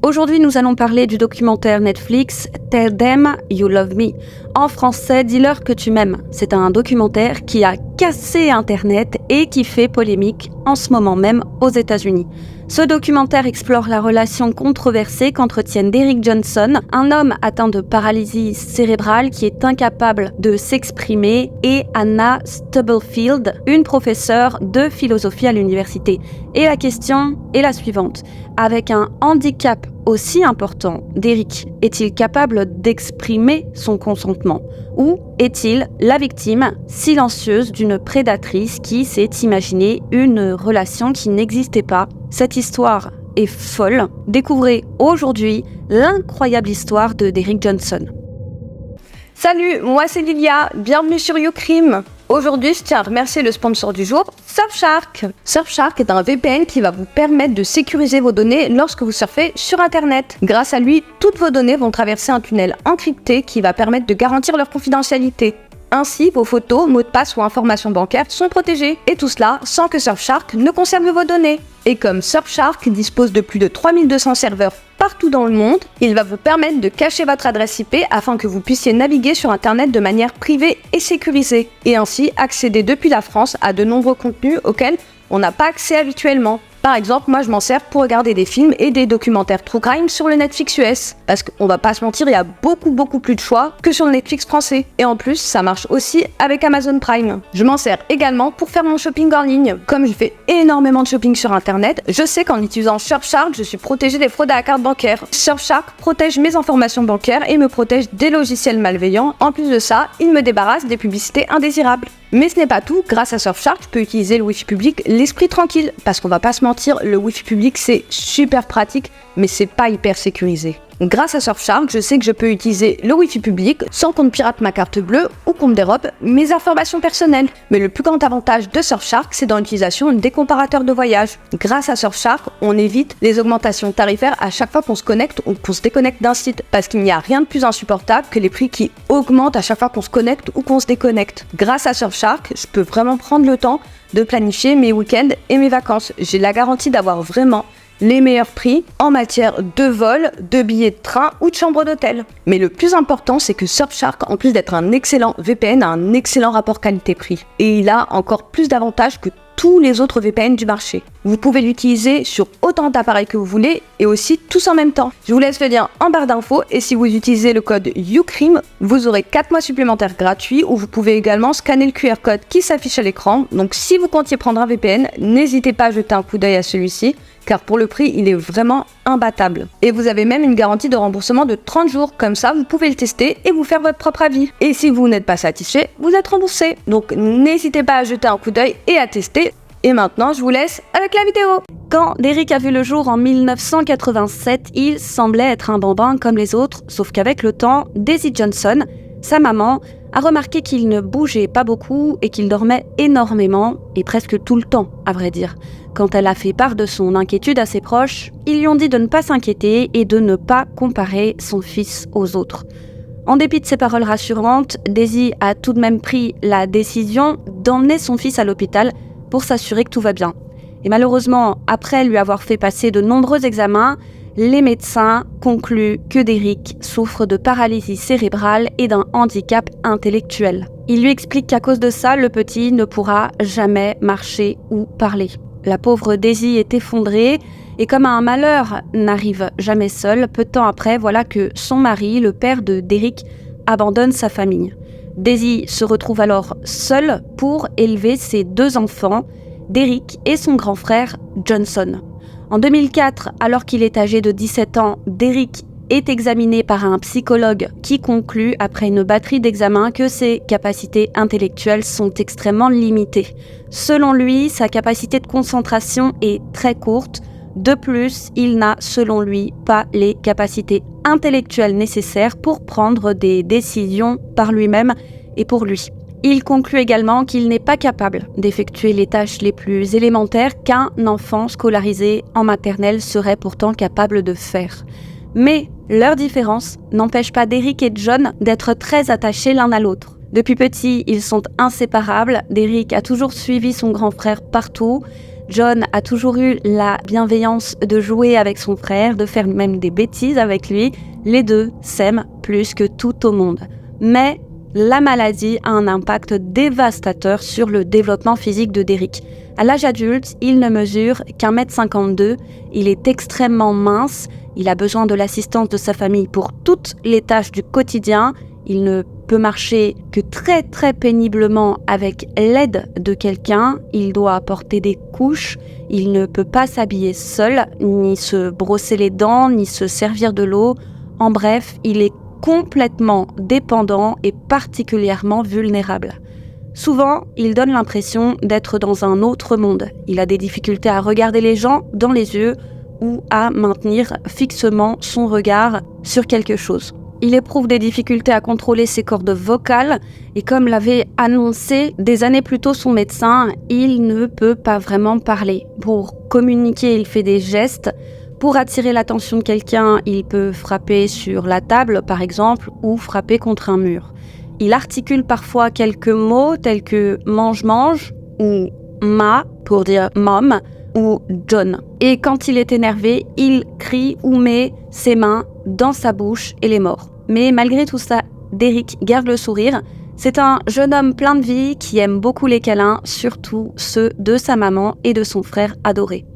Aujourd'hui, nous allons parler du documentaire Netflix Tell Them You Love Me. En français, dis-leur que tu m'aimes. C'est un documentaire qui a cassé Internet et qui fait polémique en ce moment même aux États-Unis. Ce documentaire explore la relation controversée qu'entretiennent Derrick Johnson, un homme atteint de paralysie cérébrale qui est incapable de s'exprimer, et Anna Stubblefield, une professeure de philosophie à l'université. Et la question est la suivante. Avec un handicap aussi important, Derrick est-il capable d'exprimer son consentement? Ou est-il la victime silencieuse d'une prédatrice qui s'est imaginé une relation qui n'existait pas? Cette histoire est folle. Découvrez aujourd'hui l'incroyable histoire de Derrick Johnson. Salut, moi c'est Lilia, bienvenue sur YouCrime. Aujourd'hui, je tiens à remercier le sponsor du jour, Surfshark. Surfshark est un VPN qui va vous permettre de sécuriser vos données lorsque vous surfez sur Internet. Grâce à lui, toutes vos données vont traverser un tunnel encrypté qui va permettre de garantir leur confidentialité. Ainsi, vos photos, mots de passe ou informations bancaires sont protégés. Et tout cela sans que Surfshark ne conserve vos données. Et comme Surfshark dispose de plus de 3200 serveurs partout dans le monde, il va vous permettre de cacher votre adresse IP afin que vous puissiez naviguer sur Internet de manière privée et sécurisée. Et ainsi accéder depuis la France à de nombreux contenus auxquels on n'a pas accès habituellement. Par exemple, moi je m'en sers pour regarder des films et des documentaires True Crime sur le Netflix US. Parce qu'on va pas se mentir, il y a beaucoup plus de choix que sur le Netflix français. Et en plus, ça marche aussi avec Amazon Prime. Je m'en sers également pour faire mon shopping en ligne. Comme je fais énormément de shopping sur Internet, je sais qu'en utilisant Surfshark, je suis protégée des fraudes à la carte bancaire. Surfshark protège mes informations bancaires et me protège des logiciels malveillants. En plus de ça, il me débarrasse des publicités indésirables. Mais ce n'est pas tout, grâce à Surfshark, je peux utiliser le Wi-Fi public l'esprit tranquille. Parce qu'on va pas se mentir, le Wi-Fi public c'est super pratique, mais c'est pas hyper sécurisé. Grâce à Surfshark, je sais que je peux utiliser le Wi-Fi public sans qu'on ne pirate ma carte bleue ou qu'on me dérobe mes informations personnelles. Mais le plus grand avantage de Surfshark, c'est dans l'utilisation des comparateurs de voyage. Grâce à Surfshark, on évite les augmentations tarifaires à chaque fois qu'on se connecte ou qu'on se déconnecte d'un site. Parce qu'il n'y a rien de plus insupportable que les prix qui augmentent à chaque fois qu'on se connecte ou qu'on se déconnecte. Grâce à Surfshark, je peux vraiment prendre le temps de planifier mes week-ends et mes vacances. J'ai la garantie d'avoir vraiment les meilleurs prix en matière de vol, de billets de train ou de chambre d'hôtel. Mais le plus important, c'est que Surfshark, en plus d'être un excellent VPN, a un excellent rapport qualité-prix. Et il a encore plus d'avantages que tous les autres VPN du marché. Vous pouvez l'utiliser sur autant d'appareils que vous voulez et aussi tous en même temps. Je vous laisse le lien en barre d'infos et si vous utilisez le code YouCrime, vous aurez 4 mois supplémentaires gratuits où vous pouvez également scanner le QR code qui s'affiche à l'écran. Donc si vous comptiez prendre un VPN, n'hésitez pas à jeter un coup d'œil à celui-ci car pour le prix, il est vraiment imbattable. Et vous avez même une garantie de remboursement de 30 jours. Comme ça, vous pouvez le tester et vous faire votre propre avis. Et si vous n'êtes pas satisfait, vous êtes remboursé. Donc n'hésitez pas à jeter un coup d'œil et à tester. Et maintenant, je vous laisse avec la vidéo. Quand Derrick a vu le jour en 1987, il semblait être un bambin comme les autres, sauf qu'avec le temps, Daisy Johnson, sa maman, a remarqué qu'il ne bougeait pas beaucoup et qu'il dormait énormément, et presque tout le temps, à vrai dire. Quand elle a fait part de son inquiétude à ses proches, ils lui ont dit de ne pas s'inquiéter et de ne pas comparer son fils aux autres. En dépit de ces paroles rassurantes, Daisy a tout de même pris la décision d'emmener son fils à l'hôpital pour s'assurer que tout va bien. Et malheureusement, après lui avoir fait passer de nombreux examens, les médecins concluent que Derrick souffre de paralysie cérébrale et d'un handicap intellectuel. Il lui explique qu'à cause de ça, le petit ne pourra jamais marcher ou parler. La pauvre Daisy est effondrée et comme un malheur n'arrive jamais seul, peu de temps après, voilà que son mari, le père de Derrick, abandonne sa famille. Daisy se retrouve alors seule pour élever ses 2 enfants, Derrick et son grand frère Johnson. En 2004, alors qu'il est âgé de 17 ans, Derrick est examiné par un psychologue qui conclut, après une batterie d'examens, que ses capacités intellectuelles sont extrêmement limitées. Selon lui, sa capacité de concentration est très courte. De plus, il n'a, selon lui, pas les capacités intellectuelles nécessaires pour prendre des décisions par lui-même et pour lui. Il conclut également qu'il n'est pas capable d'effectuer les tâches les plus élémentaires qu'un enfant scolarisé en maternelle serait pourtant capable de faire. Mais leur différence n'empêche pas Derrick et John d'être très attachés l'un à l'autre. Depuis petit, ils sont inséparables. Derrick a toujours suivi son grand frère partout. John a toujours eu la bienveillance de jouer avec son frère, de faire même des bêtises avec lui. Les deux s'aiment plus que tout au monde. Mais la maladie a un impact dévastateur sur le développement physique de Derek. À l'âge adulte, il ne mesure qu'1,52 m, il est extrêmement mince, il a besoin de l'assistance de sa famille pour toutes les tâches du quotidien, il ne peut marcher que très très péniblement avec l'aide de quelqu'un, il doit porter des couches, il ne peut pas s'habiller seul, ni se brosser les dents, ni se servir de l'eau. En bref, il est complètement dépendant et particulièrement vulnérable. Souvent, il donne l'impression d'être dans un autre monde. Il a des difficultés à regarder les gens dans les yeux ou à maintenir fixement son regard sur quelque chose. Il éprouve des difficultés à contrôler ses cordes vocales et comme l'avait annoncé des années plus tôt son médecin, il ne peut pas vraiment parler. Pour communiquer, il fait des gestes. Pour attirer l'attention de quelqu'un, il peut frapper sur la table, par exemple, ou frapper contre un mur. Il articule parfois quelques mots tels que « mange-mange » ou « ma » pour dire « mom » ou « John ». Et quand il est énervé, il crie ou met ses mains dans sa bouche et les mord. Mais malgré tout ça, Derek garde le sourire. C'est un jeune homme plein de vie qui aime beaucoup les câlins, surtout ceux de sa maman et de son frère adoré.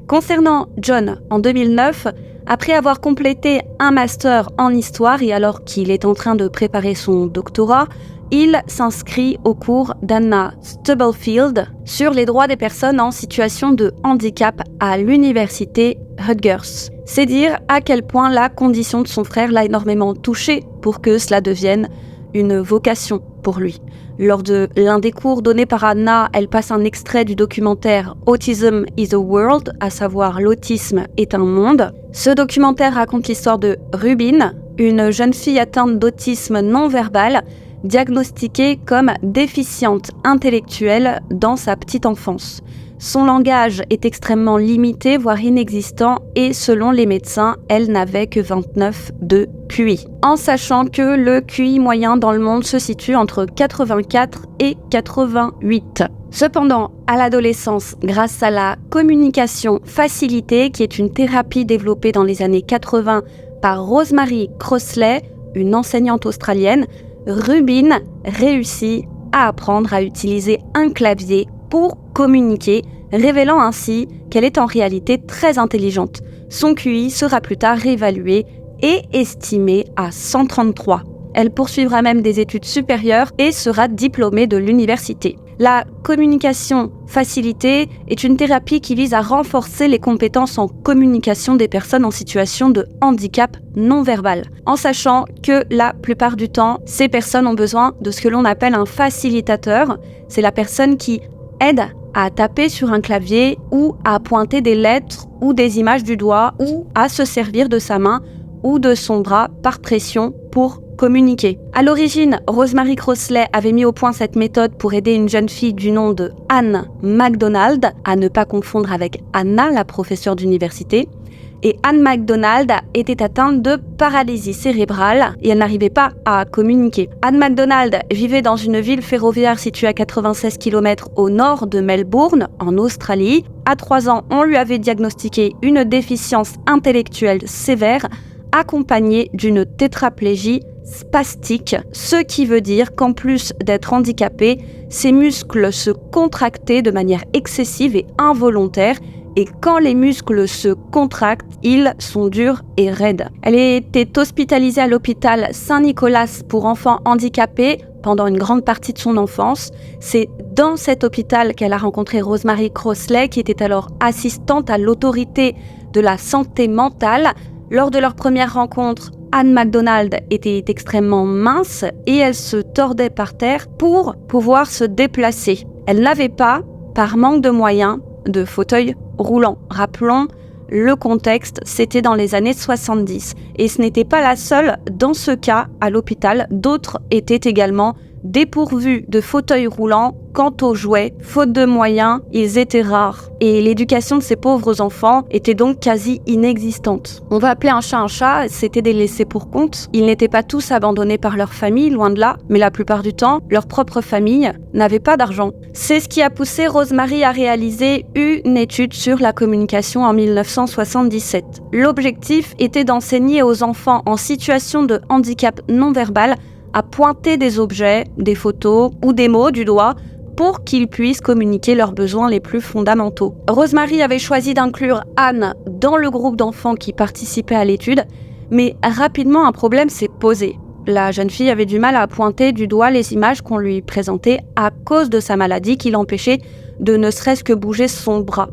Concernant John, en 2009, après avoir complété un master en histoire et alors qu'il est en train de préparer son doctorat, il s'inscrit au cours d'Anna Stubblefield sur les droits des personnes en situation de handicap à l'université Rutgers. C'est dire à quel point la condition de son frère l'a énormément touché pour que cela devienne une vocation pour lui. Lors de l'un des cours donnés par Anna, elle passe un extrait du documentaire Autism is a World, à savoir l'autisme est un monde. Ce documentaire raconte l'histoire de Rubin, une jeune fille atteinte d'autisme non-verbal, diagnostiquée comme déficiente intellectuelle dans sa petite enfance. Son langage est extrêmement limité, voire inexistant, et selon les médecins, elle n'avait que 29 de QI. En sachant que le QI moyen dans le monde se situe entre 84 et 88. Cependant, à l'adolescence, grâce à la communication facilitée, qui est une thérapie développée dans les années 80 par Rosemary Crossley, une enseignante australienne, Rubin réussit à apprendre à utiliser un clavier pour communiquer, révélant ainsi qu'elle est en réalité très intelligente. Son QI sera plus tard réévalué et estimé à 133. Elle poursuivra même des études supérieures et sera diplômée de l'université. La communication facilitée est une thérapie qui vise à renforcer les compétences en communication des personnes en situation de handicap non-verbal, en sachant que la plupart du temps, ces personnes ont besoin de ce que l'on appelle un facilitateur. C'est la personne qui aide à taper sur un clavier ou à pointer des lettres ou des images du doigt ou à se servir de sa main ou de son bras par pression pour communiquer. À l'origine, Rosemary Crossley avait mis au point cette méthode pour aider une jeune fille du nom de Anne MacDonald, à ne pas confondre avec Anna, la professeure d'université. Et Anne MacDonald était atteinte de paralysie cérébrale et elle n'arrivait pas à communiquer. Anne MacDonald vivait dans une ville ferroviaire située à 96 km au nord de Melbourne, en Australie. À 3 ans, on lui avait diagnostiqué une déficience intellectuelle sévère, accompagnée d'une tétraplégie spastique, ce qui veut dire qu'en plus d'être handicapée, ses muscles se contractaient de manière excessive et involontaire. Et quand les muscles se contractent, ils sont durs et raides. Elle était hospitalisée à l'hôpital Saint-Nicolas pour enfants handicapés pendant une grande partie de son enfance. C'est dans cet hôpital qu'elle a rencontré Rosemary Crossley, qui était alors assistante à l'autorité de la santé mentale. Lors de leur première rencontre, Anne MacDonald était extrêmement mince et elle se tordait par terre pour pouvoir se déplacer. Elle n'avait pas, par manque de moyens, de fauteuil roulant. Rappelons le contexte, c'était dans les années 70. Et ce n'était pas la seule dans ce cas à l'hôpital. D'autres étaient également Dépourvus de fauteuils roulants, quant aux jouets, faute de moyens, ils étaient rares. Et l'éducation de ces pauvres enfants était donc quasi inexistante. On va appeler un chat, c'était des laissés pour compte. Ils n'étaient pas tous abandonnés par leur famille, loin de là, mais la plupart du temps, leur propre famille n'avait pas d'argent. C'est ce qui a poussé Rosemary à réaliser une étude sur la communication en 1977. L'objectif était d'enseigner aux enfants en situation de handicap non-verbal à pointer des objets, des photos ou des mots du doigt pour qu'ils puissent communiquer leurs besoins les plus fondamentaux. Rosemary avait choisi d'inclure Anne dans le groupe d'enfants qui participaient à l'étude, mais rapidement un problème s'est posé. La jeune fille avait du mal à pointer du doigt les images qu'on lui présentait à cause de sa maladie qui l'empêchait de ne serait-ce que bouger son bras.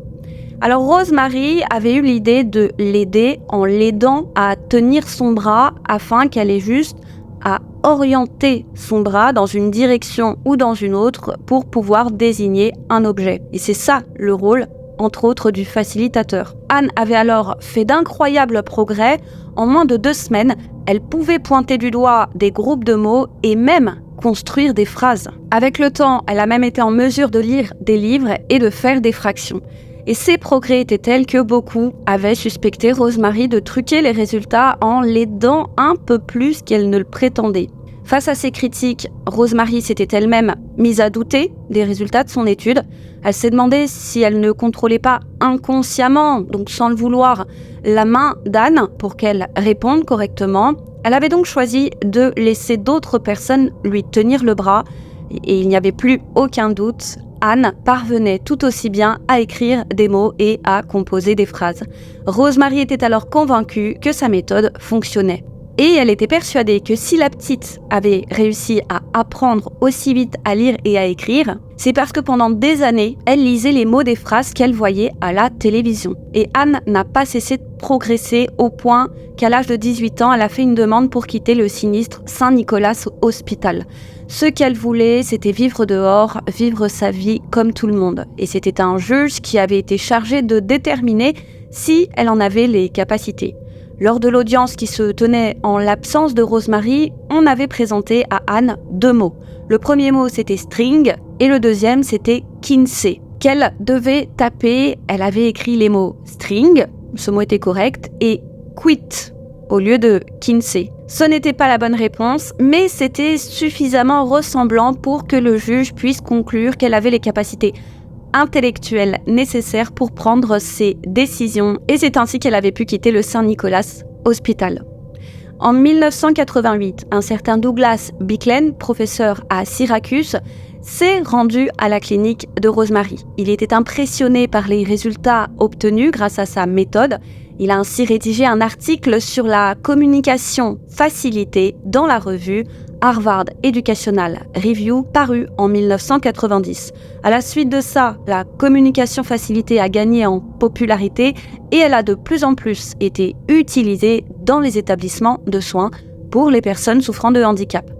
Alors Rosemary avait eu l'idée de l'aider en l'aidant à tenir son bras afin qu'elle ait juste à orienter son bras dans une direction ou dans une autre pour pouvoir désigner un objet. Et c'est ça le rôle, entre autres, du facilitateur. Anne avait alors fait d'incroyables progrès. En moins de 2 semaines, elle pouvait pointer du doigt des groupes de mots et même construire des phrases. Avec le temps, elle a même été en mesure de lire des livres et de faire des fractions. Et ces progrès étaient tels que beaucoup avaient suspecté Rosemary de truquer les résultats en l'aidant un peu plus qu'elle ne le prétendait. Face à ces critiques, Rosemary s'était elle-même mise à douter des résultats de son étude. Elle s'est demandé si elle ne contrôlait pas inconsciemment, donc sans le vouloir, la main d'Anne pour qu'elle réponde correctement. Elle avait donc choisi de laisser d'autres personnes lui tenir le bras et il n'y avait plus aucun doute. Anne parvenait tout aussi bien à écrire des mots et à composer des phrases. Rosemary était alors convaincue que sa méthode fonctionnait. Et elle était persuadée que si la petite avait réussi à apprendre aussi vite à lire et à écrire, c'est parce que pendant des années, elle lisait les mots des phrases qu'elle voyait à la télévision. Et Anne n'a pas cessé de progresser au point qu'à l'âge de 18 ans, elle a fait une demande pour quitter le sinistre Saint-Nicolas Hospital. Ce qu'elle voulait, c'était vivre dehors, vivre sa vie comme tout le monde. Et c'était un juge qui avait été chargé de déterminer si elle en avait les capacités. Lors de l'audience qui se tenait en l'absence de Rosemary, on avait présenté à Anne 2 mots. Le premier mot, c'était string, et le deuxième, c'était Kinsey, qu'elle devait taper. Elle avait écrit les mots string, ce mot était correct, et quit au lieu de Kinsey. Ce n'était pas la bonne réponse, mais c'était suffisamment ressemblant pour que le juge puisse conclure qu'elle avait les capacités intellectuelle nécessaire pour prendre ses décisions et c'est ainsi qu'elle avait pu quitter le Saint-Nicolas Hospital. En 1988, un certain Douglas Bicklin, professeur à Syracuse, s'est rendu à la clinique de Rosemary. Il était impressionné par les résultats obtenus grâce à sa méthode. Il a ainsi rédigé un article sur la communication facilitée dans la revue Harvard Educational Review, paru en 1990. À la suite de ça, la communication facilitée a gagné en popularité et elle a de plus en plus été utilisée dans les établissements de soins pour les personnes souffrant de handicap.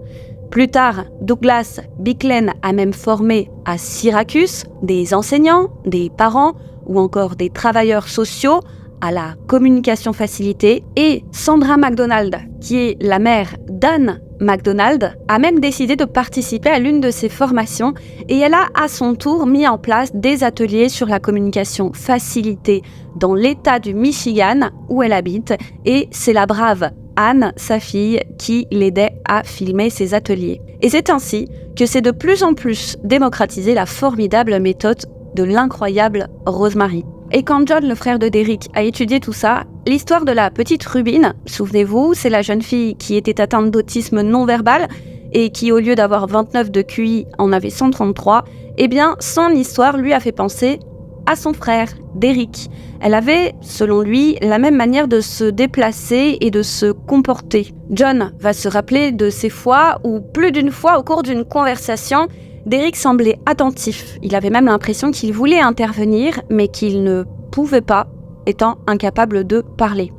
Plus tard, Douglas Bicklin a même formé à Syracuse des enseignants, des parents ou encore des travailleurs sociaux à la communication facilitée et Sandra McDonald, qui est la mère d'Anne McDonald, a même décidé de participer à l'une de ces formations et elle a à son tour mis en place des ateliers sur la communication facilitée dans l'État du Michigan où elle habite et c'est la brave Anne, sa fille, qui l'aidait à filmer ses ateliers. Et c'est ainsi que c'est de plus en plus démocratisé la formidable méthode de l'incroyable Rosemary. Et quand John, le frère de Derek, a étudié tout ça, l'histoire de la petite Rubine, souvenez-vous, c'est la jeune fille qui était atteinte d'autisme non-verbal et qui, au lieu d'avoir 29 de QI, en avait 133, eh bien, son histoire lui a fait penser à son frère, Derek. Elle avait, selon lui, la même manière de se déplacer et de se comporter. John va se rappeler de ces fois où, plus d'une fois au cours d'une conversation, Derek semblait attentif. Il avait même l'impression qu'il voulait intervenir, mais qu'il ne pouvait pas, étant incapable de parler.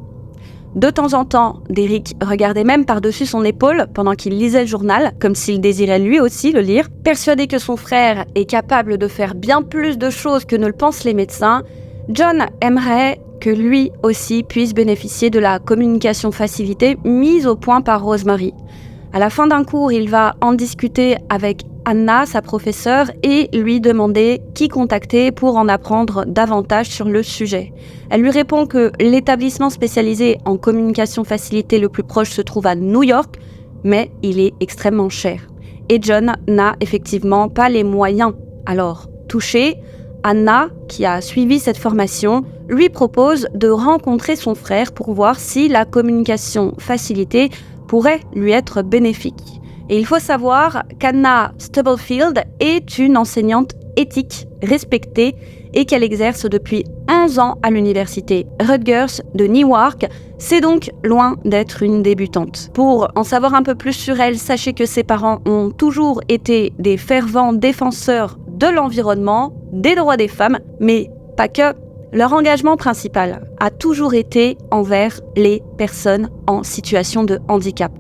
De temps en temps, Derek regardait même par-dessus son épaule pendant qu'il lisait le journal, comme s'il désirait lui aussi le lire. Persuadé que son frère est capable de faire bien plus de choses que ne le pensent les médecins, John aimerait que lui aussi puisse bénéficier de la communication facilitée mise au point par Rosemary. À la fin d'un cours, il va en discuter avec Anna, sa professeure, et lui demander qui contacter pour en apprendre davantage sur le sujet. Elle lui répond que l'établissement spécialisé en communication facilitée le plus proche se trouve à New York, mais il est extrêmement cher. Et John n'a effectivement pas les moyens. Alors, touchée, Anna, qui a suivi cette formation, lui propose de rencontrer son frère pour voir si la communication facilitée pourrait lui être bénéfique. Et il faut savoir qu'Anna Stubblefield est une enseignante éthique respectée et qu'elle exerce depuis 11 ans à l'université Rutgers de Newark. C'est donc loin d'être une débutante. Pour en savoir un peu plus sur elle, sachez que ses parents ont toujours été des fervents défenseurs de l'environnement, des droits des femmes, mais pas que. Leur engagement principal a toujours été envers les personnes en situation de handicap.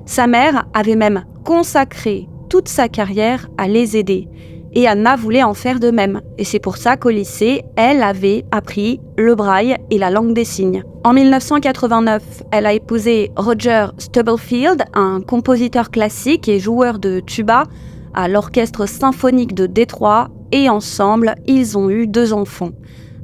Sa mère avait même consacré toute sa carrière à les aider. Et Anna voulait en faire de même. Et c'est pour ça qu'au lycée, elle avait appris le braille et la langue des signes. En 1989, elle a épousé Roger Stubblefield, un compositeur classique et joueur de tuba à l'Orchestre symphonique de Détroit. Et ensemble, ils ont eu 2 enfants.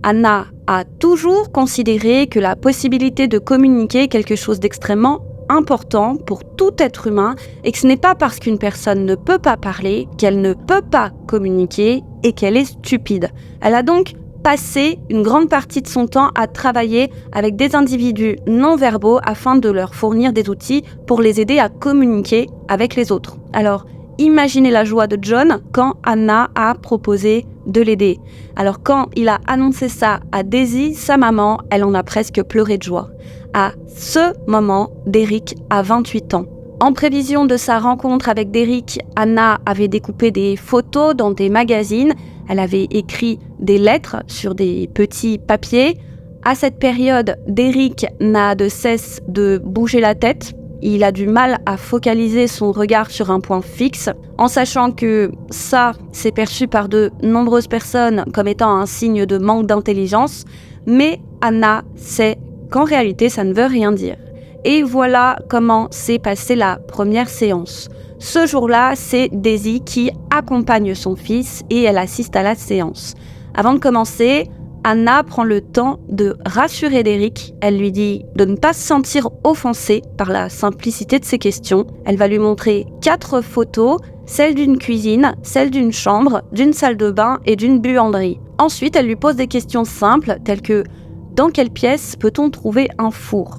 Anna a toujours considéré que la possibilité de communiquer est quelque chose d'extrêmement important pour tout être humain et que ce n'est pas parce qu'une personne ne peut pas parler qu'elle ne peut pas communiquer et qu'elle est stupide. Elle a donc passé une grande partie de son temps à travailler avec des individus non-verbaux afin de leur fournir des outils pour les aider à communiquer avec les autres. Alors, imaginez la joie de John quand Anna a proposé de l'aider. Alors quand il a annoncé ça à Daisy, sa maman, elle en a presque pleuré de joie. À ce moment, Derrick a 28 ans. En prévision de sa rencontre avec Derrick, Anna avait découpé des photos dans des magazines. Elle avait écrit des lettres sur des petits papiers. À cette période, Derrick n'a de cesse de bouger la tête. Il a du mal à focaliser son regard sur un point fixe, en sachant que ça, c'est perçu par de nombreuses personnes comme étant un signe de manque d'intelligence, mais Anna sait qu'en réalité, ça ne veut rien dire. Et voilà comment s'est passée la première séance. Ce jour-là, c'est Daisy qui accompagne son fils et elle assiste à la séance. Avant de commencer, Anna prend le temps de rassurer Derrick. Elle lui dit de ne pas se sentir offensée par la simplicité de ses questions. Elle va lui montrer 4 photos, celle d'une cuisine, celle d'une chambre, d'une salle de bain et d'une buanderie. Ensuite, elle lui pose des questions simples telles que « Dans quelle pièce peut-on trouver un four ?»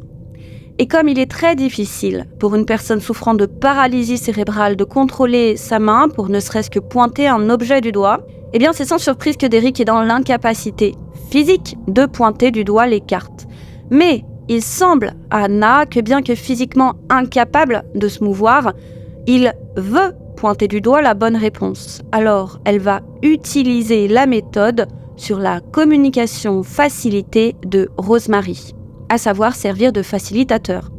Et comme il est très difficile pour une personne souffrant de paralysie cérébrale de contrôler sa main pour ne serait-ce que pointer un objet du doigt, eh bien c'est sans surprise que Derrick est dans l'incapacité physique de pointer du doigt les cartes. Mais il semble à Anna que bien que physiquement incapable de se mouvoir, il veut pointer du doigt la bonne réponse. Alors elle va utiliser la méthode sur la communication facilitée de Rosemary, à savoir servir de facilitateur.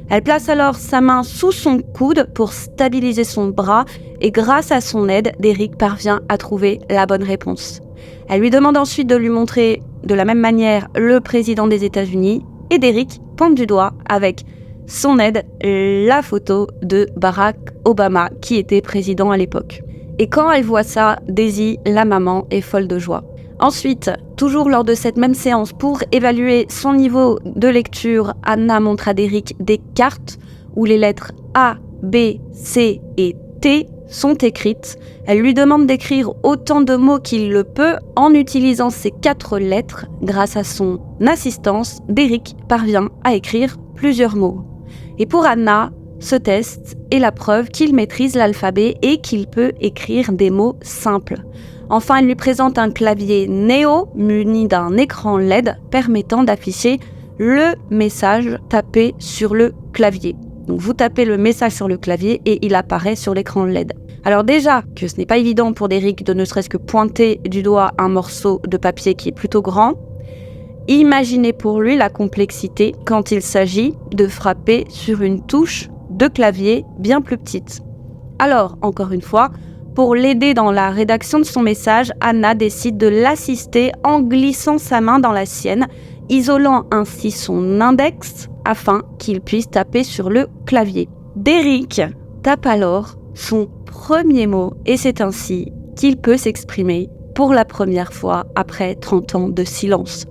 Elle place alors sa main sous son coude pour stabiliser son bras et grâce à son aide, Derrick parvient à trouver la bonne réponse. Elle lui demande ensuite de lui montrer de la même manière le président des États-Unis et Derrick pointe du doigt avec son aide la photo de Barack Obama qui était président à l'époque. Et quand elle voit ça, Daisy, la maman, est folle de joie. Ensuite, toujours lors de cette même séance, pour évaluer son niveau de lecture, Anna montre à Derrick des cartes où les lettres A, B, C et T sont écrites. Elle lui demande d'écrire autant de mots qu'il le peut en utilisant ces 4 lettres. Grâce à son assistance, Derrick parvient à écrire plusieurs mots. Et pour Anna, ce test est la preuve qu'il maîtrise l'alphabet et qu'il peut écrire des mots simples. Enfin, elle lui présente un clavier Neo muni d'un écran LED permettant d'afficher le message tapé sur le clavier. Donc vous tapez le message sur le clavier et il apparaît sur l'écran LED. Alors déjà que ce n'est pas évident pour Derrick de ne serait-ce que pointer du doigt un morceau de papier qui est plutôt grand, imaginez pour lui la complexité quand il s'agit de frapper sur une touche de clavier bien plus petite. Alors, encore une fois, pour l'aider dans la rédaction de son message, Anna décide de l'assister en glissant sa main dans la sienne, isolant ainsi son index afin qu'il puisse taper sur le clavier. Derrick tape alors son premier mot et c'est ainsi qu'il peut s'exprimer pour la première fois après 30 ans de silence.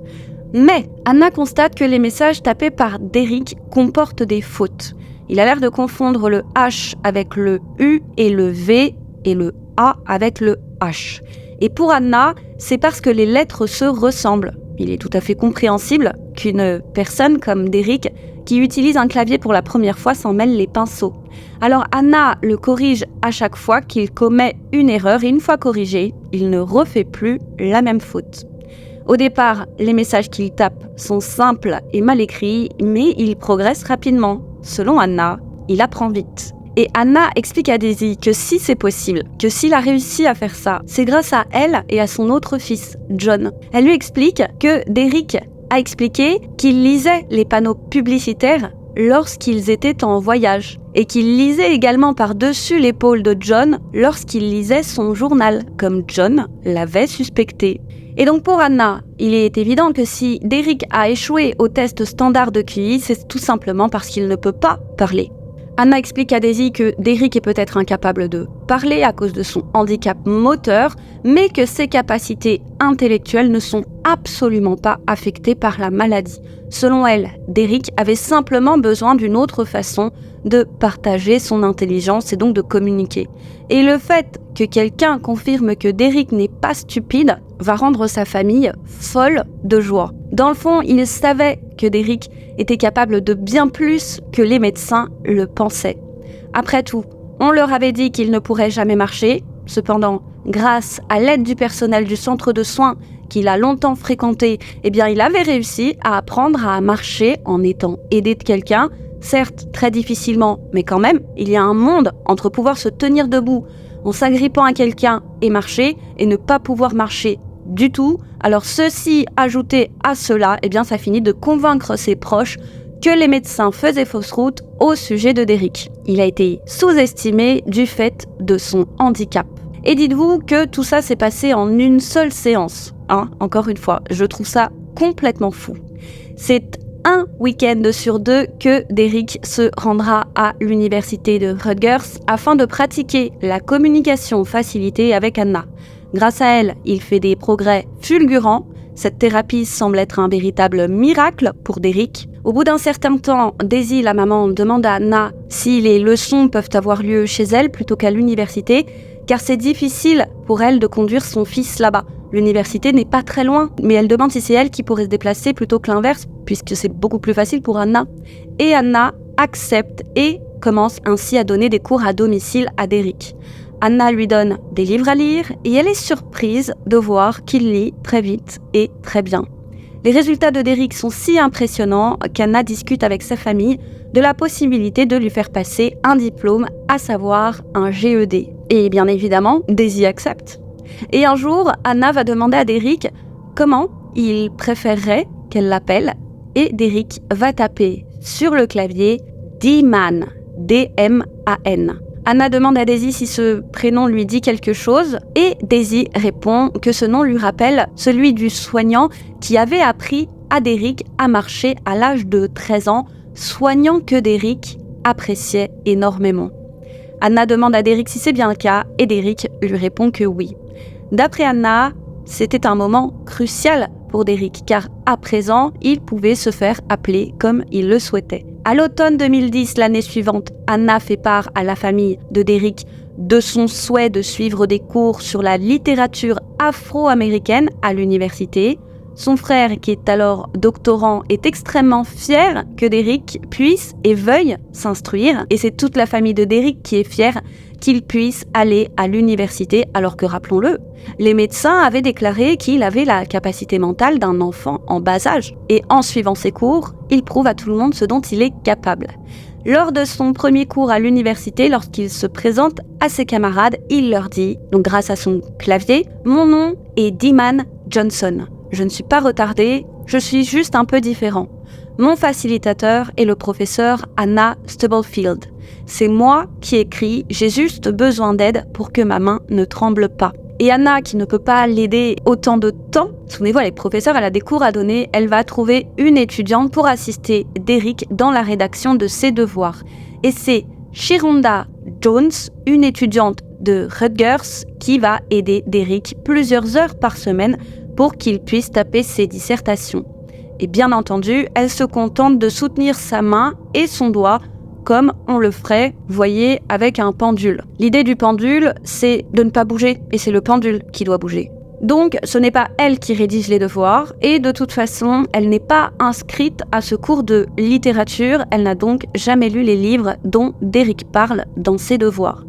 Mais Anna constate que les messages tapés par Derek comportent des fautes. Il a l'air de confondre le H avec le U et le V et le A avec le H. Et pour Anna, c'est parce que les lettres se ressemblent. Il est tout à fait compréhensible qu'une personne comme Derek, qui utilise un clavier pour la première fois, s'en mêle les pinceaux. Alors Anna le corrige à chaque fois qu'il commet une erreur et une fois corrigé, il ne refait plus la même faute. Au départ, les messages qu'il tape sont simples et mal écrits, mais il progresse rapidement. Selon Anna, il apprend vite. Et Anna explique à Daisy que si c'est possible, que s'il a réussi à faire ça, c'est grâce à elle et à son autre fils, John. Elle lui explique que Derek a expliqué qu'il lisait les panneaux publicitaires lorsqu'ils étaient en voyage et qu'il lisait également par-dessus l'épaule de John lorsqu'il lisait son journal, comme John l'avait suspecté. Et donc pour Anna, il est évident que si Derek a échoué au test standard de QI, c'est tout simplement parce qu'il ne peut pas parler. Anna explique à Daisy que Derek est peut-être incapable de parler à cause de son handicap moteur, mais que ses capacités intellectuelles ne sont absolument pas affectées par la maladie. Selon elle, Derek avait simplement besoin d'une autre façon de partager son intelligence et donc de communiquer. Et le fait que quelqu'un confirme que Derek n'est pas stupide va rendre sa famille folle de joie. Dans le fond, il savait que Derek était capable de bien plus que les médecins le pensaient. Après tout, on leur avait dit qu'il ne pourrait jamais marcher. Cependant, grâce à l'aide du personnel du centre de soins qu'il a longtemps fréquenté, il avait réussi à apprendre à marcher en étant aidé de quelqu'un. Certes, très difficilement, mais quand même, il y a un monde entre pouvoir se tenir debout en s'agrippant à quelqu'un et marcher, et ne pas pouvoir marcher du tout. Alors ceci ajouté à cela, ça finit de convaincre ses proches que les médecins faisaient fausse route au sujet de Derek. Il a été sous-estimé du fait de son handicap. Et dites-vous que tout ça s'est passé en une seule séance. Encore une fois, je trouve ça complètement fou. C'est un week-end sur 2 que Derek se rendra à l'université de Rutgers afin de pratiquer la communication facilitée avec Anna. Grâce à elle, il fait des progrès fulgurants. Cette thérapie semble être un véritable miracle pour Derek. Au bout d'un certain temps, Daisy, la maman, demande à Anna si les leçons peuvent avoir lieu chez elle plutôt qu'à l'université, car c'est difficile pour elle de conduire son fils là-bas. L'université n'est pas très loin, mais elle demande si c'est elle qui pourrait se déplacer plutôt que l'inverse, puisque c'est beaucoup plus facile pour Anna. Et Anna accepte et commence ainsi à donner des cours à domicile à Derek. Anna lui donne des livres à lire et elle est surprise de voir qu'il lit très vite et très bien. Les résultats de Derek sont si impressionnants qu'Anna discute avec sa famille de la possibilité de lui faire passer un diplôme, à savoir un GED. Et bien évidemment, Daisy accepte. Et un jour, Anna va demander à Derek comment il préférerait qu'elle l'appelle et Derek va taper sur le clavier D-Man, D-M-A-N. Anna demande à Daisy si ce prénom lui dit quelque chose et Daisy répond que ce nom lui rappelle celui du soignant qui avait appris à Derek à marcher à l'âge de 13 ans, soignant que Derek appréciait énormément. Anna demande à Derek si c'est bien le cas et Derek lui répond que oui. D'après Anna, c'était un moment crucial pour Derek car à présent, il pouvait se faire appeler comme il le souhaitait. À l'automne 2010, l'année suivante, Anna fait part à la famille de Derek de son souhait de suivre des cours sur la littérature afro-américaine à l'université. Son frère, qui est alors doctorant, est extrêmement fier que Derek puisse et veuille s'instruire. Et c'est toute la famille de Derek qui est fière qu'il puisse aller à l'université, alors que, rappelons-le, les médecins avaient déclaré qu'il avait la capacité mentale d'un enfant en bas âge. Et en suivant ses cours, il prouve à tout le monde ce dont il est capable. Lors de son premier cours à l'université, lorsqu'il se présente à ses camarades, il leur dit, donc grâce à son clavier, « Mon nom est D-Man Johnson. Je ne suis pas retardé, je suis juste un peu différent. Mon facilitateur est le professeur Anna Stubblefield. C'est moi qui écris, j'ai juste besoin d'aide pour que ma main ne tremble pas. » Et Anna, qui ne peut pas l'aider autant de temps, souvenez-vous, elle est professeure, elle a des cours à donner, elle va trouver une étudiante pour assister Derek dans la rédaction de ses devoirs. Et c'est Shironda Jones, une étudiante de Rutgers qui va aider Derrick plusieurs heures par semaine pour qu'il puisse taper ses dissertations. Et bien entendu, elle se contente de soutenir sa main et son doigt comme on le ferait, voyez, avec un pendule. L'idée du pendule, c'est de ne pas bouger, et c'est le pendule qui doit bouger. Donc, ce n'est pas elle qui rédige les devoirs, et de toute façon, elle n'est pas inscrite à ce cours de littérature, elle n'a donc jamais lu les livres dont Derrick parle dans ses devoirs.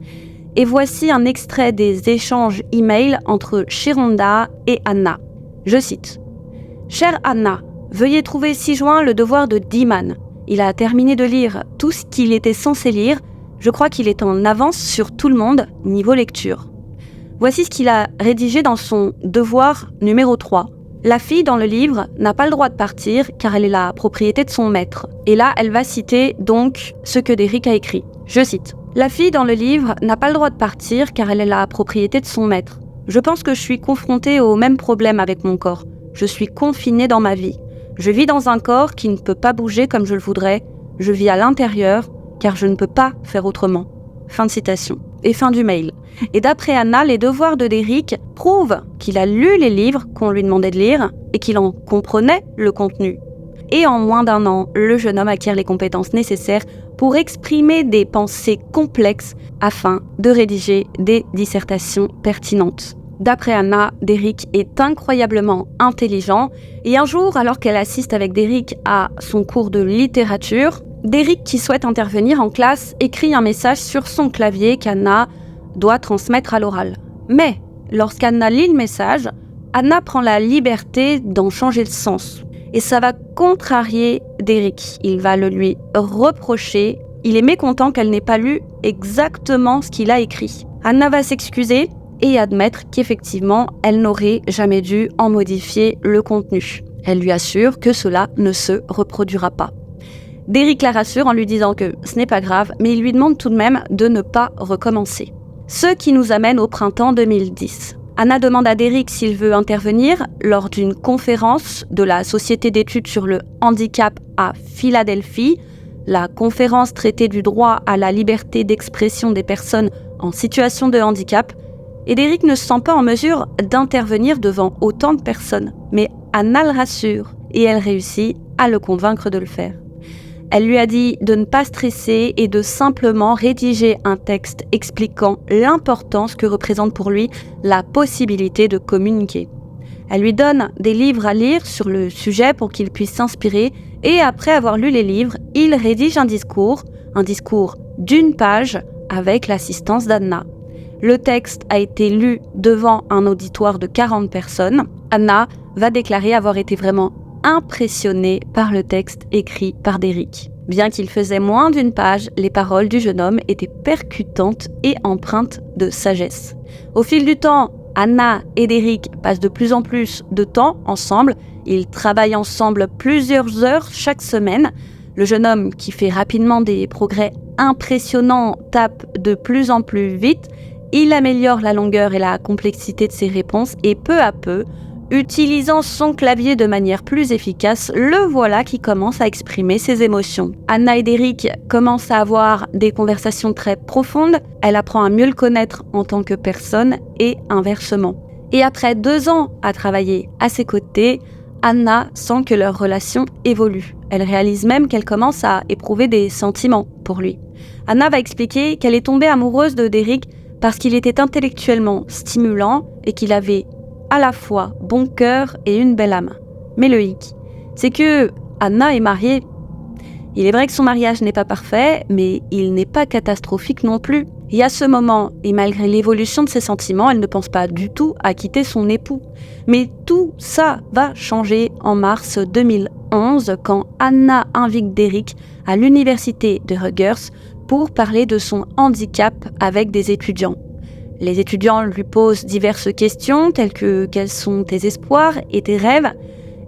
Et voici un extrait des échanges e-mail entre Sharonda et Anna. Je cite. « Chère Anna, veuillez trouver ci-joint le devoir de Demon. Il a terminé de lire tout ce qu'il était censé lire. Je crois qu'il est en avance sur tout le monde, niveau lecture. Voici ce qu'il a rédigé dans son devoir numéro 3. La fille dans le livre n'a pas le droit de partir car elle est la propriété de son maître. Et là, elle va citer donc ce que Derrick a écrit. Je cite. La fille dans le livre n'a pas le droit de partir car elle est la propriété de son maître. Je pense que je suis confrontée au même problème avec mon corps. Je suis confinée dans ma vie. Je vis dans un corps qui ne peut pas bouger comme je le voudrais. Je vis à l'intérieur, car je ne peux pas faire autrement. » Fin de citation. Et fin du mail. Et d'après Anna, les devoirs de Derrick prouvent qu'il a lu les livres qu'on lui demandait de lire et qu'il en comprenait le contenu. Et en moins d'1 an, le jeune homme acquiert les compétences nécessaires pour exprimer des pensées complexes afin de rédiger des dissertations pertinentes. D'après Anna, Derrick est incroyablement intelligent et un jour, alors qu'elle assiste avec Derrick à son cours de littérature, Derrick, qui souhaite intervenir en classe, écrit un message sur son clavier qu'Anna doit transmettre à l'oral. Mais lorsqu'Anna lit le message, Anna prend la liberté d'en changer le sens. Et ça va contrarier Derrick. Il va le lui reprocher. Il est mécontent qu'elle n'ait pas lu exactement ce qu'il a écrit. Anna va s'excuser et admettre qu'effectivement, elle n'aurait jamais dû en modifier le contenu. Elle lui assure que cela ne se reproduira pas. Derrick la rassure en lui disant que ce n'est pas grave, mais il lui demande tout de même de ne pas recommencer. Ce qui nous amène au printemps 2010. Anna demande à Derrick s'il veut intervenir lors d'une conférence de la Société d'études sur le handicap à Philadelphie. La conférence traitait du droit à la liberté d'expression des personnes en situation de handicap. Et Derrick ne se sent pas en mesure d'intervenir devant autant de personnes. Mais Anna le rassure et elle réussit à le convaincre de le faire. Elle lui a dit de ne pas stresser et de simplement rédiger un texte expliquant l'importance que représente pour lui la possibilité de communiquer. Elle lui donne des livres à lire sur le sujet pour qu'il puisse s'inspirer et après avoir lu les livres, il rédige un discours d'1 page avec l'assistance d'Anna. Le texte a été lu devant un auditoire de 40 personnes. Anna va déclarer avoir été vraiment impressionnée par le texte écrit par Derrick. Bien qu'il faisait moins d'1 page, les paroles du jeune homme étaient percutantes et empreintes de sagesse. Au fil du temps, Anna et Derrick passent de plus en plus de temps ensemble. Ils travaillent ensemble plusieurs heures chaque semaine. Le jeune homme, qui fait rapidement des progrès impressionnants, tape de plus en plus vite. Il améliore la longueur et la complexité de ses réponses et peu à peu, utilisant son clavier de manière plus efficace, le voilà qui commence à exprimer ses émotions. Anna et Derrick commencent à avoir des conversations très profondes, elle apprend à mieux le connaître en tant que personne et inversement. Et après 2 ans à travailler à ses côtés, Anna sent que leur relation évolue. Elle réalise même qu'elle commence à éprouver des sentiments pour lui. Anna va expliquer qu'elle est tombée amoureuse de Derrick parce qu'il était intellectuellement stimulant et qu'il avait à la fois bon cœur et une belle âme. Mais le hic, c'est que Anna est mariée. Il est vrai que son mariage n'est pas parfait, mais il n'est pas catastrophique non plus. Et à ce moment, et malgré l'évolution de ses sentiments, elle ne pense pas du tout à quitter son époux. Mais tout ça va changer en mars 2011 quand Anna invite Derrick à l'université de Rutgers pour parler de son handicap avec des étudiants. Les étudiants lui posent diverses questions telles que « Quels sont tes espoirs et tes rêves ?»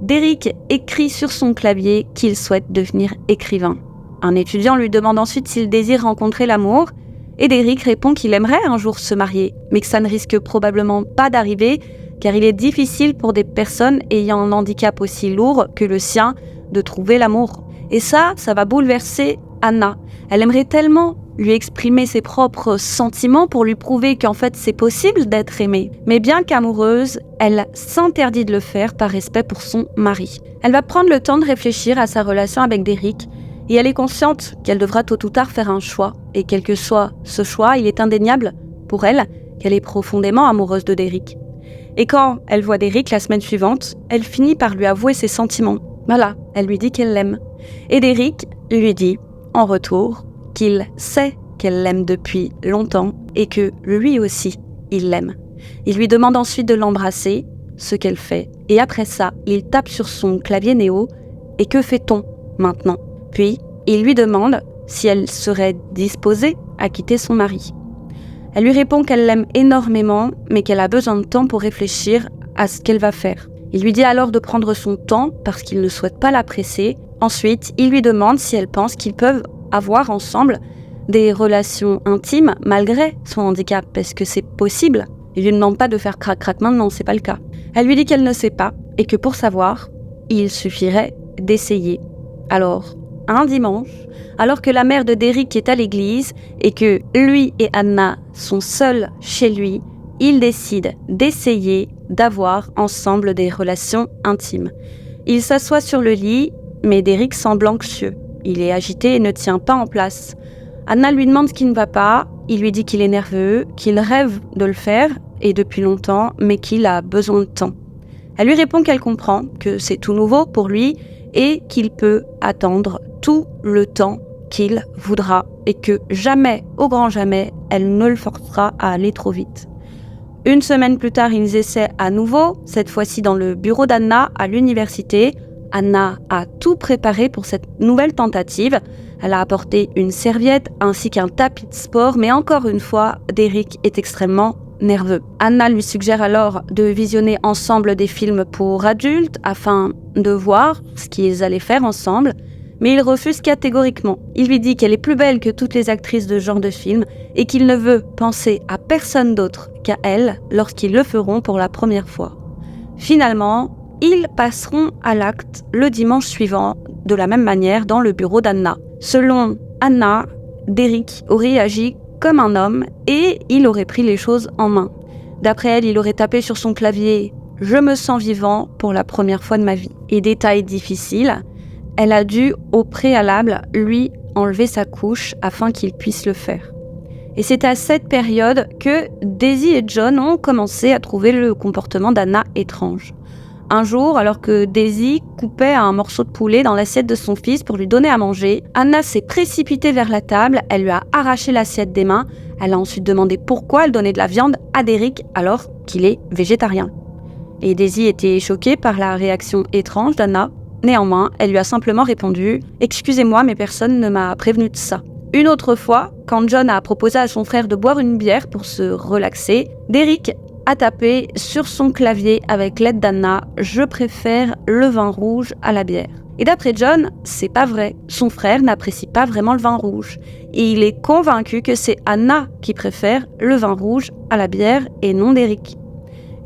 Derrick écrit sur son clavier qu'il souhaite devenir écrivain. Un étudiant lui demande ensuite s'il désire rencontrer l'amour et Derrick répond qu'il aimerait un jour se marier, mais que ça ne risque probablement pas d'arriver car il est difficile pour des personnes ayant un handicap aussi lourd que le sien de trouver l'amour. Et ça va bouleverser Anna. Elle aimerait tellement lui exprimer ses propres sentiments pour lui prouver qu'en fait c'est possible d'être aimée. Mais bien qu'amoureuse, elle s'interdit de le faire par respect pour son mari. Elle va prendre le temps de réfléchir à sa relation avec Derek et elle est consciente qu'elle devra tôt ou tard faire un choix. Et quel que soit ce choix, il est indéniable pour elle qu'elle est profondément amoureuse de Derek. Et quand elle voit Derek la semaine suivante, elle finit par lui avouer ses sentiments. Voilà, elle lui dit qu'elle l'aime. Et Derek lui dit, en retour, qu'il sait qu'elle l'aime depuis longtemps et que lui aussi, il l'aime. Il lui demande ensuite de l'embrasser, ce qu'elle fait. Et après ça, il tape sur son clavier Néo. Et que fait-on maintenant ? Puis, il lui demande si elle serait disposée à quitter son mari. Elle lui répond qu'elle l'aime énormément, mais qu'elle a besoin de temps pour réfléchir à ce qu'elle va faire. Il lui dit alors de prendre son temps parce qu'il ne souhaite pas la presser. Ensuite, il lui demande si elle pense qu'ils peuvent avoir ensemble des relations intimes malgré son handicap. Est-ce que c'est possible ? Il lui demande pas de faire crac-crac maintenant, c'est pas le cas. Elle lui dit qu'elle ne sait pas et que pour savoir, il suffirait d'essayer. Alors, un dimanche, alors que la mère de Derek est à l'église et que lui et Anna sont seuls chez lui, ils décident d'essayer d'avoir ensemble des relations intimes. Ils s'assoient sur le lit, mais Derek semble anxieux. Il est agité et ne tient pas en place. Anna lui demande ce qui ne va pas, il lui dit qu'il est nerveux, qu'il rêve de le faire, et depuis longtemps, mais qu'il a besoin de temps. Elle lui répond qu'elle comprend, que c'est tout nouveau pour lui, et qu'il peut attendre tout le temps qu'il voudra, et que jamais, au grand jamais, elle ne le forcera à aller trop vite. Une semaine plus tard, ils essaient à nouveau, cette fois-ci dans le bureau d'Anna à l'université. Anna a tout préparé pour cette nouvelle tentative. Elle a apporté une serviette ainsi qu'un tapis de sport, mais encore une fois, Derek est extrêmement nerveux. Anna lui suggère alors de visionner ensemble des films pour adultes afin de voir ce qu'ils allaient faire ensemble, mais il refuse catégoriquement. Il lui dit qu'elle est plus belle que toutes les actrices de ce genre de film et qu'il ne veut penser à personne d'autre qu'à elle lorsqu'ils le feront pour la première fois. Finalement, ils passeront à l'acte le dimanche suivant, de la même manière dans le bureau d'Anna. Selon Anna, Derek aurait agi comme un homme et il aurait pris les choses en main. D'après elle, il aurait tapé sur son clavier « Je me sens vivant pour la première fois de ma vie ». Et détail difficile, elle a dû au préalable lui enlever sa couche afin qu'il puisse le faire. Et c'est à cette période que Daisy et John ont commencé à trouver le comportement d'Anna étrange. Un jour, alors que Daisy coupait un morceau de poulet dans l'assiette de son fils pour lui donner à manger, Anna s'est précipitée vers la table, elle lui a arraché l'assiette des mains, elle a ensuite demandé pourquoi elle donnait de la viande à Derek alors qu'il est végétarien. Et Daisy était choquée par la réaction étrange d'Anna. Néanmoins, elle lui a simplement répondu « Excusez-moi, mais personne ne m'a prévenu de ça ». Une autre fois, quand John a proposé à son frère de boire une bière pour se relaxer, Derek a tapé sur son clavier avec l'aide d'Anna « Je préfère le vin rouge à la bière ». Et d'après John, c'est pas vrai. Son frère n'apprécie pas vraiment le vin rouge. Et il est convaincu que c'est Anna qui préfère le vin rouge à la bière et non Derek.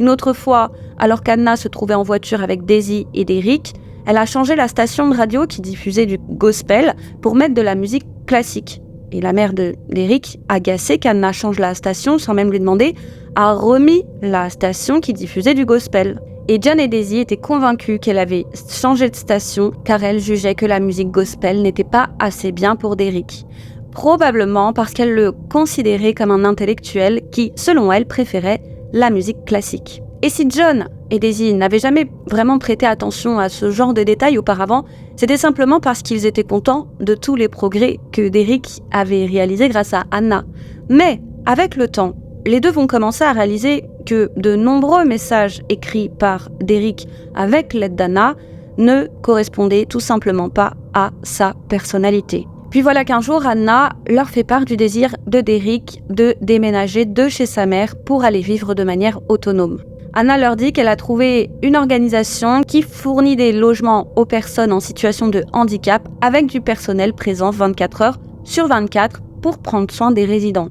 Une autre fois, alors qu'Anna se trouvait en voiture avec Daisy et Derek, elle a changé la station de radio qui diffusait du gospel pour mettre de la musique classique. Et la mère de Derek, agacée qu'Anna change la station sans même lui demander, a remis la station qui diffusait du gospel. Et John et Daisy étaient convaincus qu'elle avait changé de station car elle jugeait que la musique gospel n'était pas assez bien pour Derek. Probablement parce qu'elle le considérait comme un intellectuel qui, selon elle, préférait la musique classique. Et si John et Daisy n'avaient jamais vraiment prêté attention à ce genre de détails auparavant, c'était simplement parce qu'ils étaient contents de tous les progrès que Derek avait réalisés grâce à Anna. Mais, avec le temps, les deux vont commencer à réaliser que de nombreux messages écrits par Derek avec l'aide d'Anna ne correspondaient tout simplement pas à sa personnalité. Puis voilà qu'un jour, Anna leur fait part du désir de Derek de déménager de chez sa mère pour aller vivre de manière autonome. Anna leur dit qu'elle a trouvé une organisation qui fournit des logements aux personnes en situation de handicap avec du personnel présent 24 heures sur 24 pour prendre soin des résidents.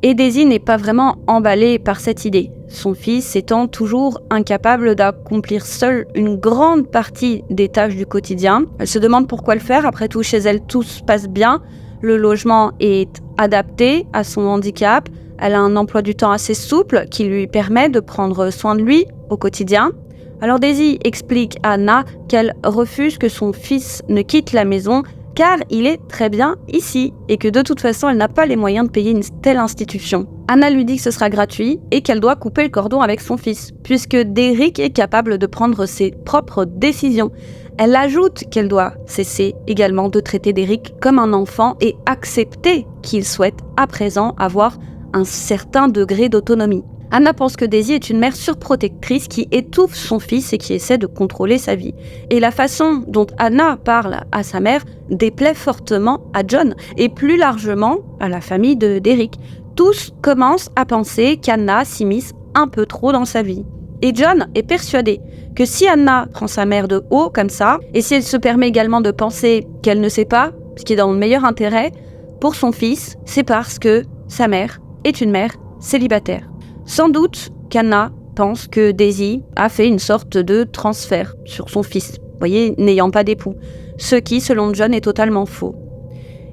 Et Daisy n'est pas vraiment emballée par cette idée, son fils étant toujours incapable d'accomplir seul une grande partie des tâches du quotidien. Elle se demande pourquoi le faire, après tout chez elle tout se passe bien, Le logement est adapté à son handicap. Elle a un emploi du temps assez souple qui lui permet de prendre soin de lui au quotidien. Alors Daisy explique à Anna qu'elle refuse que son fils ne quitte la maison car il est très bien ici et que de toute façon elle n'a pas les moyens de payer une telle institution. Anna lui dit que ce sera gratuit et qu'elle doit couper le cordon avec son fils puisque Derek est capable de prendre ses propres décisions. Elle ajoute qu'elle doit cesser également de traiter Derek comme un enfant et accepter qu'il souhaite à présent avoir un certain degré d'autonomie. Anna pense que Daisy est une mère surprotectrice qui étouffe son fils et qui essaie de contrôler sa vie. Et la façon dont Anna parle à sa mère déplaît fortement à John et plus largement à la famille de Derek. Tous commencent à penser qu'Anna s'immisce un peu trop dans sa vie. Et John est persuadé que si Anna prend sa mère de haut comme ça, et si elle se permet également de penser qu'elle ne sait pas ce qui est dans le meilleur intérêt pour son fils, c'est parce que sa mère est une mère célibataire. Sans doute qu'Anna pense que Daisy a fait une sorte de transfert sur son fils, voyez, n'ayant pas d'époux, ce qui, selon John, est totalement faux.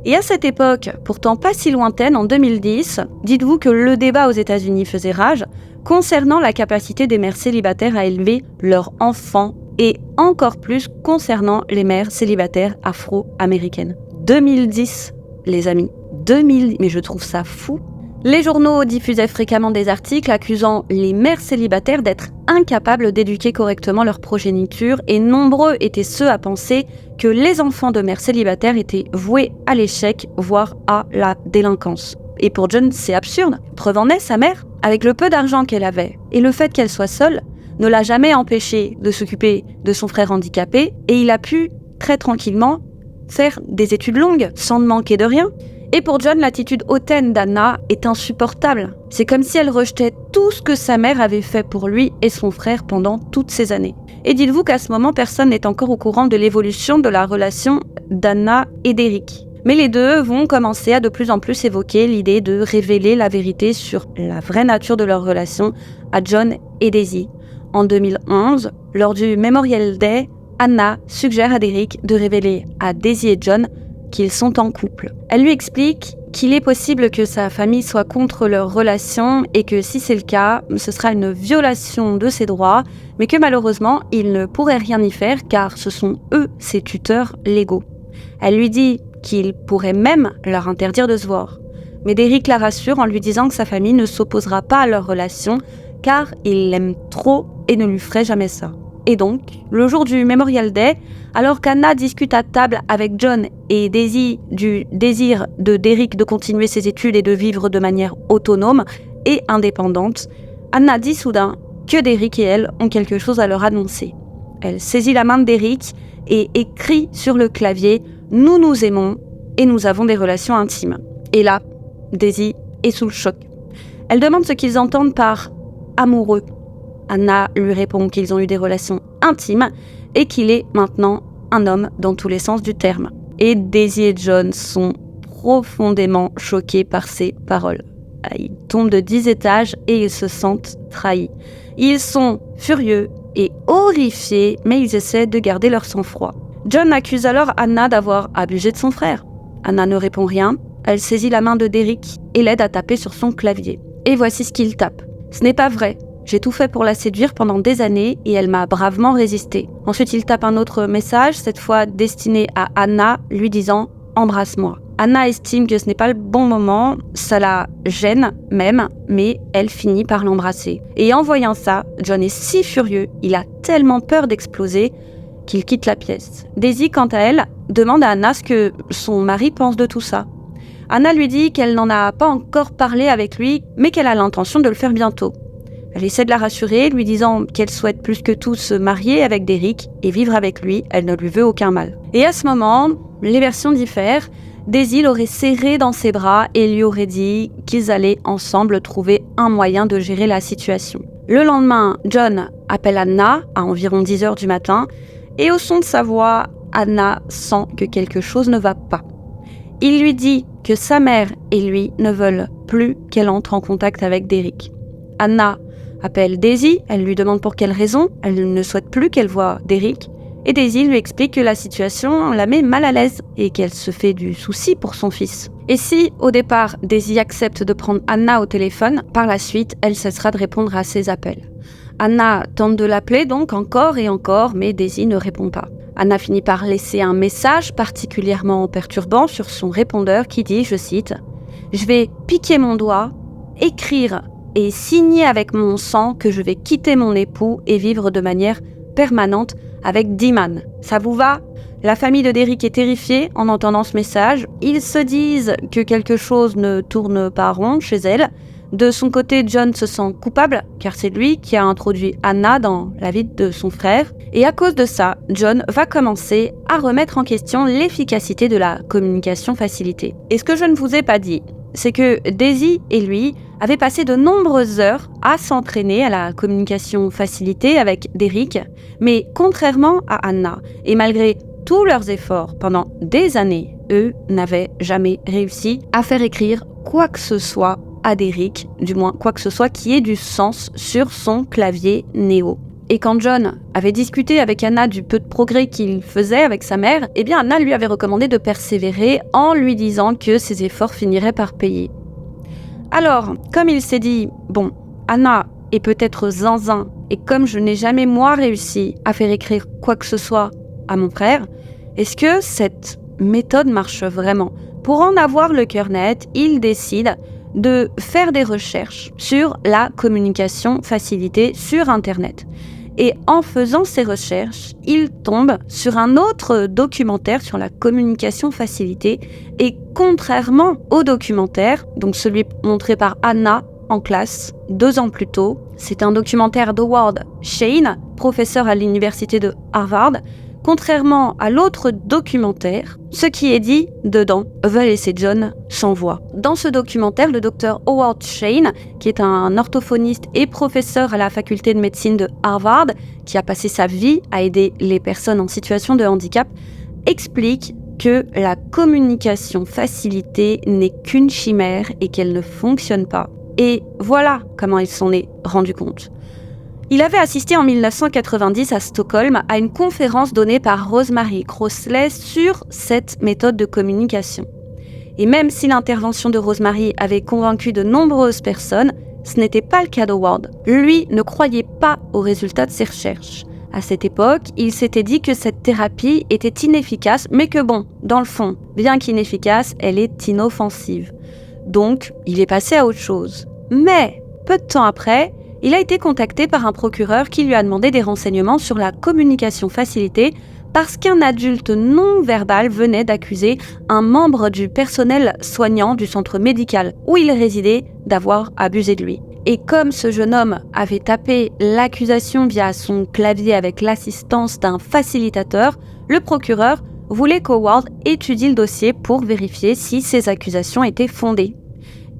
Et à cette époque, pourtant pas si lointaine, en 2010, dites-vous que le débat aux États-Unis faisait rage concernant la capacité des mères célibataires à élever leurs enfants et encore plus concernant les mères célibataires afro-américaines. 2010, les amis, 2010, mais je trouve ça fou. Les journaux diffusaient fréquemment des articles accusant les mères célibataires d'être incapables d'éduquer correctement leur progéniture et nombreux étaient ceux à penser que les enfants de mères célibataires étaient voués à l'échec, voire à la délinquance. Et pour John, c'est absurde. Preuve en est, sa mère, avec le peu d'argent qu'elle avait et le fait qu'elle soit seule, ne l'a jamais empêchée de s'occuper de son frère handicapé et il a pu très tranquillement faire des études longues sans manquer de rien. Et pour John, l'attitude hautaine d'Anna est insupportable. C'est comme si elle rejetait tout ce que sa mère avait fait pour lui et son frère pendant toutes ces années. Et dites-vous qu'à ce moment, personne n'est encore au courant de l'évolution de la relation d'Anna et d'Eric. Mais les deux vont commencer à de plus en plus évoquer l'idée de révéler la vérité sur la vraie nature de leur relation à John et Daisy. En 2011, lors du Memorial Day, Anna suggère à Derek de révéler à Daisy et John qu'ils sont en couple. Elle lui explique qu'il est possible que sa famille soit contre leur relation et que si c'est le cas, ce sera une violation de ses droits, mais que malheureusement, il ne pourrait rien y faire car ce sont eux ses tuteurs légaux. Elle lui dit qu'il pourrait même leur interdire de se voir. Mais Derek la rassure en lui disant que sa famille ne s'opposera pas à leur relation car il l'aime trop et ne lui ferait jamais ça. Et donc, le jour du Memorial Day, alors qu'Anna discute à table avec John et Daisy du désir de Derek de continuer ses études et de vivre de manière autonome et indépendante, Anna dit soudain que Derek et elle ont quelque chose à leur annoncer. Elle saisit la main de Derek et écrit sur le clavier « Nous nous aimons et nous avons des relations intimes ». Et là, Daisy est sous le choc. Elle demande ce qu'ils entendent par « amoureux ». Anna lui répond qu'ils ont eu des relations intimes et qu'il est maintenant un homme dans tous les sens du terme. Et Daisy et John sont profondément choqués par ces paroles. Ils tombent de 10 étages et ils se sentent trahis. Ils sont furieux et horrifiés, mais ils essaient de garder leur sang-froid. John accuse alors Anna d'avoir abusé de son frère. Anna ne répond rien. Elle saisit la main de Derek et l'aide à taper sur son clavier. Et voici ce qu'il tape. « Ce n'est pas vrai. J'ai tout fait pour la séduire pendant des années et elle m'a bravement résisté. » Ensuite, il tape un autre message, cette fois destiné à Anna, lui disant « Embrasse-moi ». Anna estime que ce n'est pas le bon moment, ça la gêne même, mais elle finit par l'embrasser. Et en voyant ça, John est si furieux, il a tellement peur d'exploser qu'il quitte la pièce. Daisy, quant à elle, demande à Anna ce que son mari pense de tout ça. Anna lui dit qu'elle n'en a pas encore parlé avec lui, mais qu'elle a l'intention de le faire bientôt. Elle essaie de la rassurer, lui disant qu'elle souhaite plus que tout se marier avec Derek et vivre avec lui, elle ne lui veut aucun mal. Et à ce moment, les versions diffèrent. Daisy l'aurait serré dans ses bras et lui aurait dit qu'ils allaient ensemble trouver un moyen de gérer la situation. Le lendemain, John appelle Anna à environ 10h du matin et au son de sa voix, Anna sent que quelque chose ne va pas. Il lui dit que sa mère et lui ne veulent plus qu'elle entre en contact avec Derek. Anna appelle Daisy, elle lui demande pour quelle raison, elle ne souhaite plus qu'elle voie Derek, Et Daisy lui explique que la situation la met mal à l'aise et qu'elle se fait du souci pour son fils. Et si, au départ, Daisy accepte de prendre Anna au téléphone, par la suite, elle cessera de répondre à ses appels. Anna tente de l'appeler donc encore et encore, mais Daisy ne répond pas. Anna finit par laisser un message particulièrement perturbant sur son répondeur qui dit, je cite, « Je vais piquer mon doigt, écrire et signer avec mon sang que je vais quitter mon époux et vivre de manière permanente avec Diman. Ça vous va ?» La famille de Derek est terrifiée en entendant ce message. Ils se disent que quelque chose ne tourne pas rond chez elle. De son côté, John se sent coupable, car c'est lui qui a introduit Anna dans la vie de son frère. Et à cause de ça, John va commencer à remettre en question l'efficacité de la communication facilitée. Et ce que je ne vous ai pas dit, c'est que Daisy et lui avaient passé de nombreuses heures à s'entraîner à la communication facilitée avec Derek, mais contrairement à Anna, et malgré tous leurs efforts pendant des années, eux n'avaient jamais réussi à faire écrire quoi que ce soit à Derek, du moins quoi que ce soit qui ait du sens sur son clavier Néo. Et quand John avait discuté avec Anna du peu de progrès qu'il faisait avec sa mère, eh bien Anna lui avait recommandé de persévérer en lui disant que ses efforts finiraient par payer. Alors, comme il s'est dit, bon, Anna est peut-être zinzin, et comme je n'ai jamais moi réussi à faire écrire quoi que ce soit à mon frère, est-ce que cette méthode marche vraiment ? Pour en avoir le cœur net, il décide de faire des recherches sur la communication facilitée sur Internet. Et en faisant ces recherches, il tombe sur un autre documentaire sur la communication facilitée. Et contrairement au documentaire, donc celui montré par Anna en classe 2 ans plus tôt, c'est un documentaire d'Howard Shane, professeur à l'université de Harvard. Contrairement à l'autre documentaire, ce qui est dit dedans va laisser John sans voix. Dans ce documentaire, le docteur Howard Shane, qui est un orthophoniste et professeur à la faculté de médecine de Harvard, qui a passé sa vie à aider les personnes en situation de handicap, explique que la communication facilitée n'est qu'une chimère et qu'elle ne fonctionne pas. Et voilà comment il s'en est rendu compte. Il avait assisté en 1990 à Stockholm à une conférence donnée par Rosemary Crossley sur cette méthode de communication. Et même si l'intervention de Rosemary avait convaincu de nombreuses personnes, ce n'était pas le cas d'Howard. Lui ne croyait pas aux résultats de ses recherches. À cette époque, il s'était dit que cette thérapie était inefficace, mais que bon, dans le fond, bien qu'inefficace, elle est inoffensive. Donc, il est passé à autre chose. Mais, peu de temps après, il a été contacté par un procureur qui lui a demandé des renseignements sur la communication facilitée parce qu'un adulte non-verbal venait d'accuser un membre du personnel soignant du centre médical où il résidait d'avoir abusé de lui. Et comme ce jeune homme avait tapé l'accusation via son clavier avec l'assistance d'un facilitateur, le procureur voulait qu'Howard étudie le dossier pour vérifier si ces accusations étaient fondées.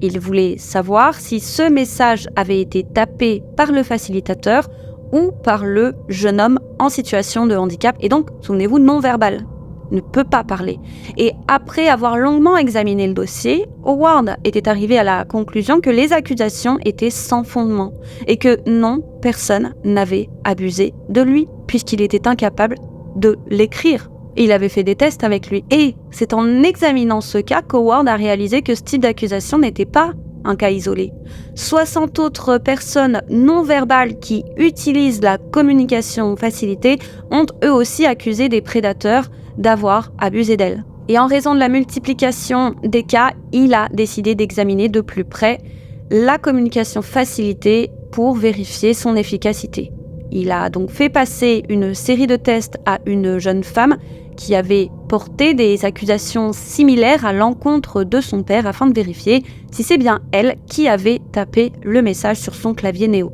Il voulait savoir si ce message avait été tapé par le facilitateur ou par le jeune homme en situation de handicap, et donc, souvenez-vous, non-verbal, ne peut pas parler. Et après avoir longuement examiné le dossier, Howard était arrivé à la conclusion que les accusations étaient sans fondement et que non, personne n'avait abusé de lui, puisqu'il était incapable de l'écrire. Il avait fait des tests avec lui. Et c'est en examinant ce cas qu'Howard a réalisé que ce type d'accusation n'était pas un cas isolé. 60 autres personnes non-verbales qui utilisent la communication facilitée ont eux aussi accusé des prédateurs d'avoir abusé d'elles. Et en raison de la multiplication des cas, il a décidé d'examiner de plus près la communication facilitée pour vérifier son efficacité. Il a donc fait passer une série de tests à une jeune femme qui avait porté des accusations similaires à l'encontre de son père afin de vérifier si c'est bien elle qui avait tapé le message sur son clavier Néo.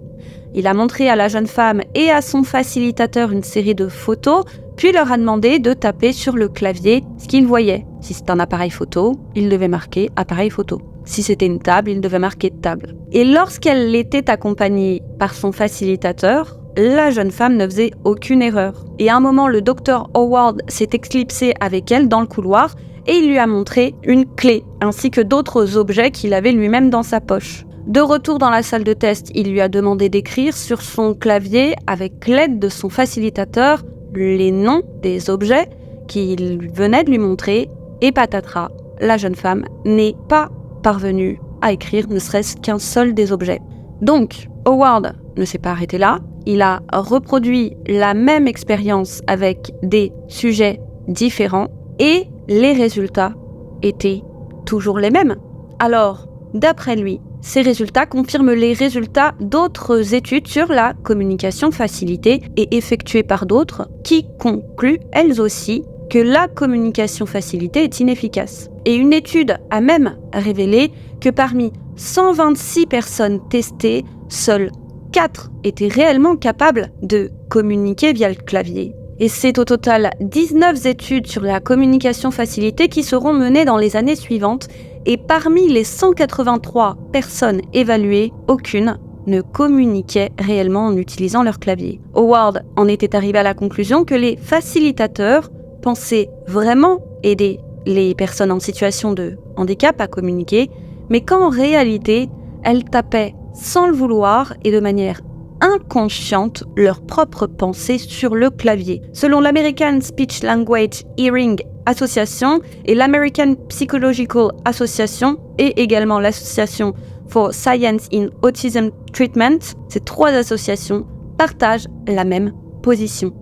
Il a montré à la jeune femme et à son facilitateur une série de photos, puis leur a demandé de taper sur le clavier ce qu'ils voyaient. Si c'est un appareil photo, il devait marquer « appareil photo ». Si c'était une table, il devait marquer « table ». Et lorsqu'elle était accompagnée par son facilitateur, la jeune femme ne faisait aucune erreur. Et à un moment, le docteur Howard s'est éclipsé avec elle dans le couloir et il lui a montré une clé, ainsi que d'autres objets qu'il avait lui-même dans sa poche. De retour dans la salle de test, il lui a demandé d'écrire sur son clavier, avec l'aide de son facilitateur, les noms des objets qu'il venait de lui montrer, et patatras, la jeune femme n'est pas parvenue à écrire ne serait-ce qu'un seul des objets. Donc, Howard ne s'est pas arrêté là, il a reproduit la même expérience avec des sujets différents, et les résultats étaient toujours les mêmes. Alors, d'après lui, ces résultats confirment les résultats d'autres études sur la communication facilitée et effectuées par d'autres qui concluent, elles aussi, que la communication facilitée est inefficace. Et une étude a même révélé que parmi 126 personnes testées, seules 4 étaient réellement capables de communiquer via le clavier. Et c'est au total 19 études sur la communication facilitée qui seront menées dans les années suivantes. Et parmi les 183 personnes évaluées, aucune ne communiquait réellement en utilisant leur clavier. Howard en était arrivé à la conclusion que les facilitateurs pensaient vraiment aider les personnes en situation de handicap à communiquer, mais qu'en réalité, elles tapaient sans le vouloir et de manière inconsciente leurs propres pensées sur le clavier. Selon l'American Speech Language Hearing Association et l'American Psychological Association et également l'Association for Science in Autism Treatment, ces 3 associations partagent la même position.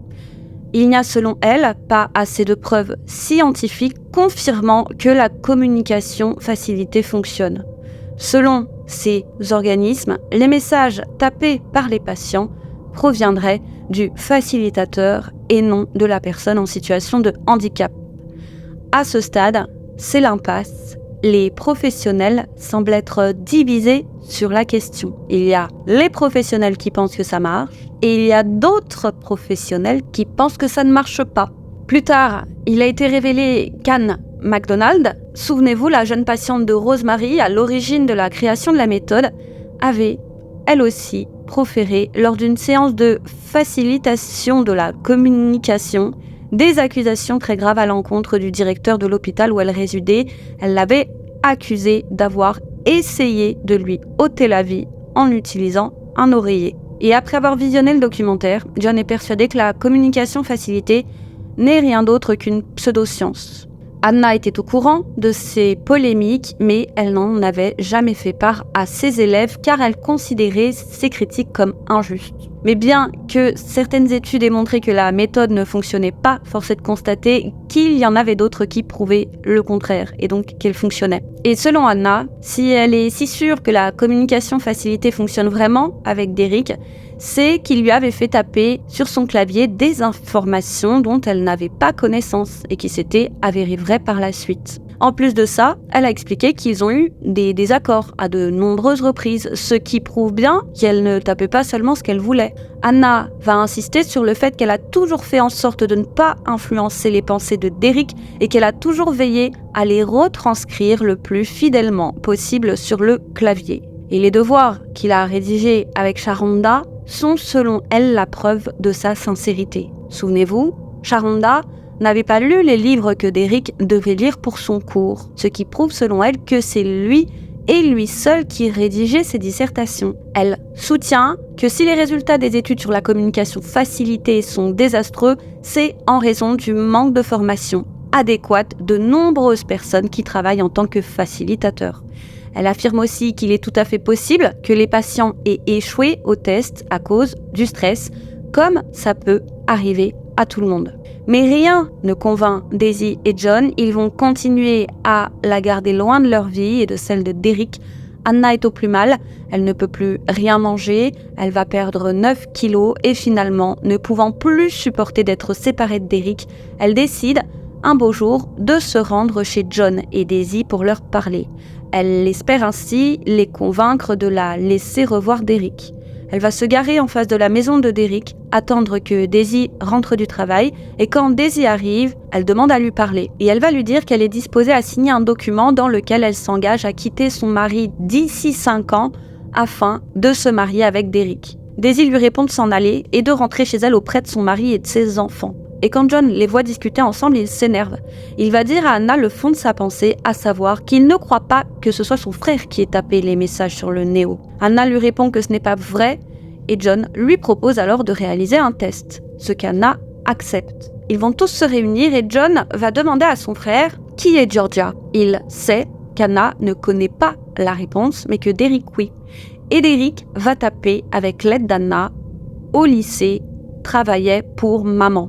Il n'y a selon elles pas assez de preuves scientifiques confirmant que la communication facilitée fonctionne. Selon ces organismes, les messages tapés par les patients proviendraient du facilitateur et non de la personne en situation de handicap. À ce stade, c'est l'impasse. Les professionnels semblent être divisés sur la question. Il y a les professionnels qui pensent que ça marche et il y a d'autres professionnels qui pensent que ça ne marche pas. Plus tard, il a été révélé qu'Anne MacDonald, souvenez-vous, la jeune patiente de Rosemary à l'origine de la création de la méthode, avait, elle aussi, proféré lors d'une séance de facilitation de la communication des accusations très graves à l'encontre du directeur de l'hôpital où elle résidait. Elle l'avait accusé d'avoir essayé de lui ôter la vie en utilisant un oreiller. Et après avoir visionné le documentaire, John est persuadé que la communication facilitée n'est rien d'autre qu'une pseudoscience. Anna était au courant de ces polémiques, mais elle n'en avait jamais fait part à ses élèves car elle considérait ces critiques comme injustes. Mais bien que certaines études aient montré que la méthode ne fonctionnait pas, force est de constater qu'il y en avait d'autres qui prouvaient le contraire, et donc qu'elle fonctionnait. Et selon Anna, si elle est si sûre que la communication facilitée fonctionne vraiment avec Derek, c'est qu'il lui avait fait taper sur son clavier des informations dont elle n'avait pas connaissance et qui s'étaient avérées vraies par la suite. En plus de ça, elle a expliqué qu'ils ont eu des désaccords à de nombreuses reprises, ce qui prouve bien qu'elle ne tapait pas seulement ce qu'elle voulait. Anna va insister sur le fait qu'elle a toujours fait en sorte de ne pas influencer les pensées de Derek et qu'elle a toujours veillé à les retranscrire le plus fidèlement possible sur le clavier. Et les devoirs qu'il a rédigés avec Sharonda sont selon elle la preuve de sa sincérité. Souvenez-vous, Sharonda n'avait pas lu les livres que Derek devait lire pour son cours, ce qui prouve selon elle que c'est lui et lui seul qui rédigeait ses dissertations. Elle soutient que si les résultats des études sur la communication facilitée sont désastreux, c'est en raison du manque de formation adéquate de nombreuses personnes qui travaillent en tant que facilitateurs. Elle affirme aussi qu'il est tout à fait possible que les patients aient échoué au test à cause du stress, comme ça peut arriver à tout le monde. Mais rien ne convainc Daisy et John, ils vont continuer à la garder loin de leur vie et de celle de Derek. Anna est au plus mal, elle ne peut plus rien manger, elle va perdre 9 kilos et finalement, ne pouvant plus supporter d'être séparée de Derek, elle décide, un beau jour, de se rendre chez John et Daisy pour leur parler. Elle espère ainsi les convaincre de la laisser revoir Derek. Elle va se garer en face de la maison de Derek, attendre que Daisy rentre du travail, et quand Daisy arrive, elle demande à lui parler. Et elle va lui dire qu'elle est disposée à signer un document dans lequel elle s'engage à quitter son mari d'ici 5 ans afin de se marier avec Derek. Daisy lui répond de s'en aller et de rentrer chez elle auprès de son mari et de ses enfants. Et quand John les voit discuter ensemble, il s'énerve. Il va dire à Anna le fond de sa pensée, à savoir qu'il ne croit pas que ce soit son frère qui ait tapé les messages sur le néo. Anna lui répond que ce n'est pas vrai, et John lui propose alors de réaliser un test, ce qu'Anna accepte. Ils vont tous se réunir et John va demander à son frère qui est Georgia. Il sait qu'Anna ne connaît pas la réponse, mais que Derek oui. Et Derek va taper avec l'aide d'Anna au lycée, travaillait pour maman.